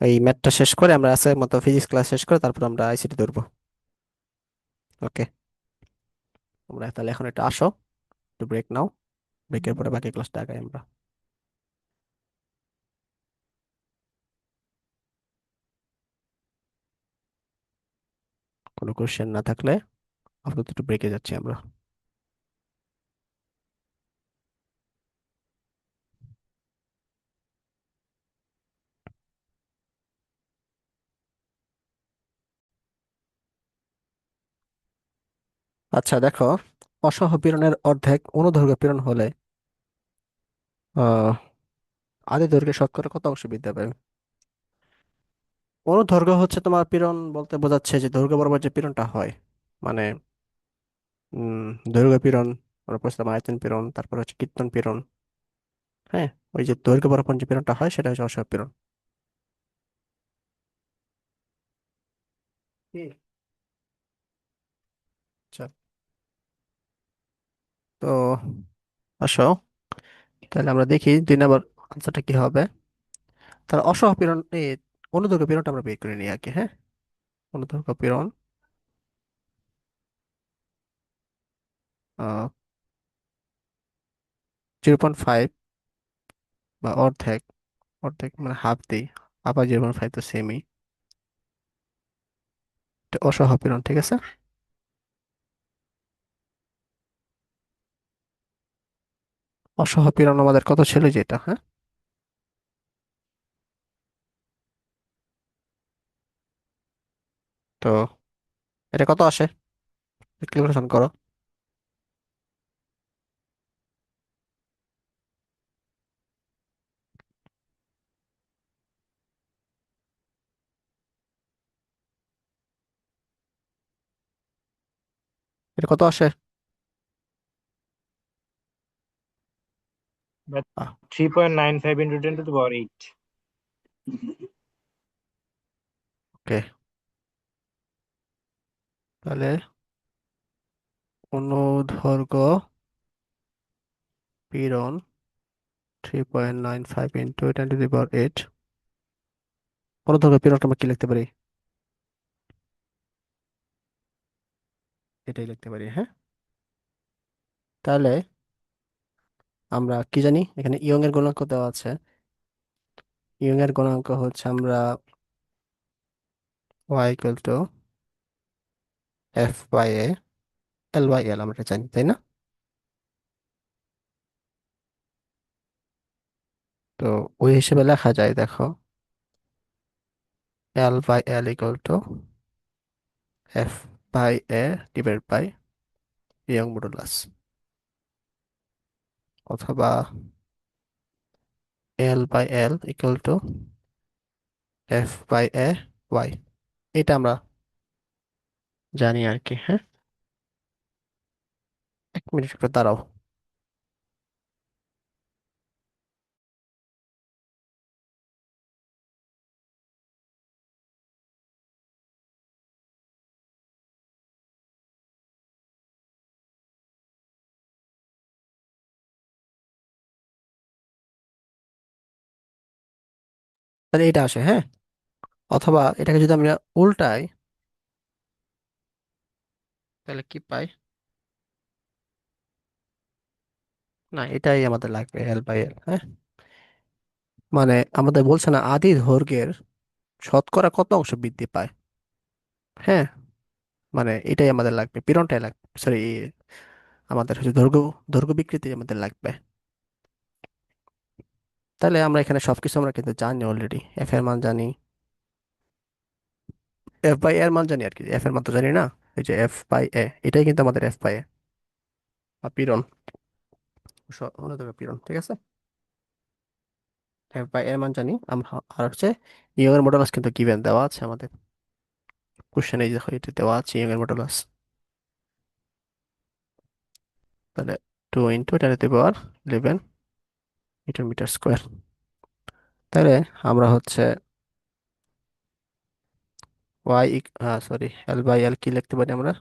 এই ম্যাথটা শেষ করে আমরা আজকের মতো ফিজিক্স ক্লাস শেষ করে তারপর আমরা আইসিটি ধরবো। ওকে, তোমরা তাহলে এখন একটু আসো, একটু ব্রেক নাও, ব্রেকের পরে বাকি ক্লাসটা আগাই আমরা। কোনো কোশ্চেন না থাকলে আপাতত একটু ব্রেকে যাচ্ছি আমরা। আচ্ছা দেখো, অসহ পীড়নের অর্ধেক অনুদৈর্ঘ্য পীড়ন হলে আহ আদি দৈর্ঘ্যে শতকরা কত অংশ বৃদ্ধি পাবে? অনুদৈর্ঘ্য হচ্ছে তোমার পীড়ন বলতে বোঝাচ্ছে যে দৈর্ঘ্য বরাবর যে পীড়নটা হয়, মানে উম দৈর্ঘ্য পীড়ন, তারপর প্রস্থ আয়তন পীড়ন, তারপর হচ্ছে কীর্তন পীড়ন। হ্যাঁ, ওই যে দৈর্ঘ্য বরাবর যে পীড়নটা হয় সেটা হচ্ছে অসহ পীড়ন। কি? আচ্ছা, তো আসো তাহলে আমরা দেখি 2 নম্বর আনসারটা কি হবে। তাহলে অসহ পীড়ন অনুদৈর্ঘ্য পীড়নটা আমরা বের করে নিই আগে, হ্যাঁ। অনুদৈর্ঘ্য পীড়ন 0.5 বা অর্ধেক, অর্ধেক মানে হাফ দিই, আবার 0.5 তো সেমই, অসহপীড়ন, ঠিক আছে। অসহপীড়ন আমাদের কত ছিল যেটা, হ্যাঁ। তো এটা কত আসে, ক্যালকুলেশন করো। এটা কত আসে? 3.95 into 10 to the power 8। ওকে, তাহলে অনুদৈর্ঘ্য পীড়ন 3.95 ইন্টু 10 to the power 8। অনুদৈর্ঘ্য পীড়নটা আমরা কি লিখতে পারি? এটাই লিখতে পারি, হ্যাঁ। তাহলে আমরা কি জানি, এখানে ইয়ং এর গুণাঙ্ক দেওয়া আছে। ইয়ং এর গুণাঙ্ক হচ্ছে আমরা y equal to F by A, L by L আমরা এটা জানি, তাই না? তো ওই হিসেবে লেখা যায়, দেখো, L by L equal to F by A divide by Young modulus, অথবা L by L equal to F by A Y. এটা আমরা জানি আর কি, হ্যাঁ। 1 মিনিট করে দাঁড়াও। তাহলে এটা আসে, হ্যাঁ। অথবা এটাকে যদি আমরা উল্টাই তাহলে কি পাই? না, এটাই আমাদের লাগবে, এল বাই এল, হ্যাঁ। মানে আমাদের বলছে না আদি দৈর্ঘ্যের শতকরা কত অংশ বৃদ্ধি পায়, হ্যাঁ। মানে এটাই আমাদের লাগবে, পীড়নটাই লাগবে, সরি, আমাদের হচ্ছে দৈর্ঘ্য, দৈর্ঘ্য বিকৃতি আমাদের লাগবে। তাহলে আমরা এখানে সবকিছু আমরা কিন্তু জানি অলরেডি, এফ এর মান জানি, এফ বাই এর মান জানি আর কি, এফ এর মান তো জানি না। এই যে এফ বাই এ, এটাই কিন্তু আমাদের এফ বাই এ বা পীড়ন, অনুদৈর্ঘ্য পীড়ন, ঠিক আছে। এফ বাই এর মান জানি আমরা, আর হচ্ছে ইয়ং এর মডুলাস কিন্তু গিভেন দেওয়া আছে আমাদের কোশ্চেনে, দেখো এটা দেওয়া আছে ইয়ং এর মডুলাস। তাহলে 2 × 10⁻11 মিটার মিটার স্কোয়ার। তাহলে আমরা হচ্ছে Y, sorry, L by L কি লিখতে পারি আমরা?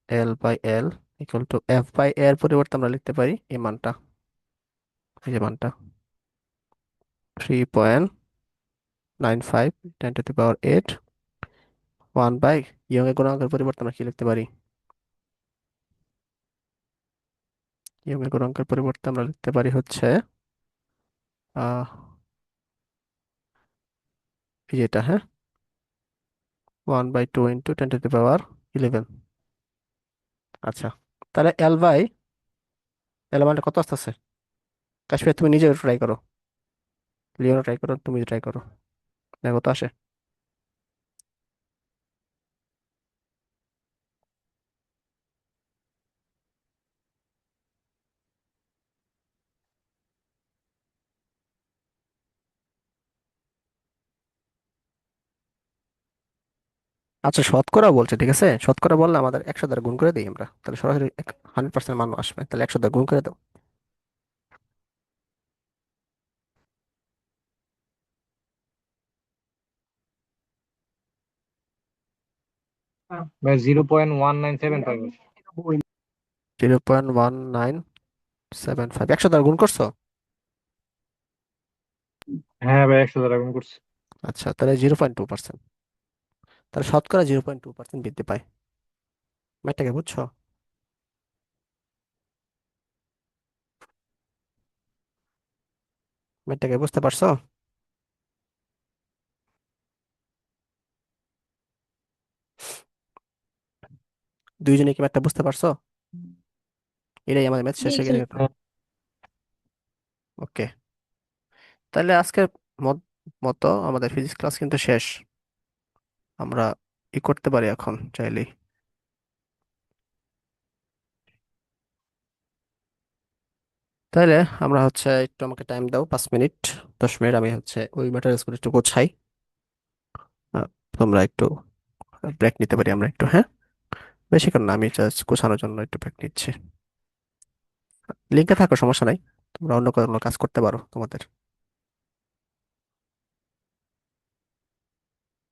L by L equal to F by এর পরিবর্তে আমরা লিখতে পারি এই মানটা, এই যে মানটা 3.95 10⁻8, 1 বাই ইয়ং এর গুণাঙ্কের পরিবর্তে আমরা কি লিখতে পারি? ইয়ং এর গুণাঙ্কের পরিবর্তে আমরা লিখতে পারি হচ্ছে আহ এই যেটা, হ্যাঁ, 1/2 × 10⁻11। আচ্ছা, তাহলে এল বাই এল মানটা কত আসতেছে? কাশ্মীর তুমি নিজে ট্রাই করো, লিওনো ট্রাই করো, তুমি ট্রাই করো, দেখো তো আসে। আচ্ছা, শতকরা বলছে, ঠিক আছে, শতকরা বললে আমাদের 100 দ্বারা গুণ করে দিই আমরা, তাহলে সরাসরি 100% মান আসবে, তাহলে 100 দ্বারা গুণ করে দাও। ভাই 0.1975। 0.1975 100 দ্বারা গুণ করছো? হ্যাঁ ভাই, 100 দ্বারা গুণ করছি। আচ্ছা, তাহলে 0.2%, তাহলে শতকরা 0.2% বৃদ্ধি পায়। ম্যাথটাকে বুঝছো? ম্যাথটাকে বুঝতে পারছো? দুইজনে কি ম্যাথটা বুঝতে পারছো? এটাই আমাদের ম্যাথ জি শেষ হয়ে জি। গেছে তো। ওকে, তাহলে আজকের মত- মতো আমাদের ফিজিক্স ক্লাস কিন্তু শেষ। আমরা করতে পারি এখন চাইলেই। তাহলে আমরা একটু আমাকে টাইম দাও, 5 মিনিট, 10 মিনিট, আমি ওই ম্যাটেরিয়ালস গুলো একটু গোছাই। আহ, তোমরা একটু ব্রেক নিতে পারি আমরা একটু, হ্যাঁ? বেশিক্ষণ না, আমি জাস্ট গোছানোর জন্য একটু ব্রেক নিচ্ছি। লিঙ্কে থাকো, সমস্যা নাই, তোমরা অন্য কোনো কাজ করতে পারো তোমাদের।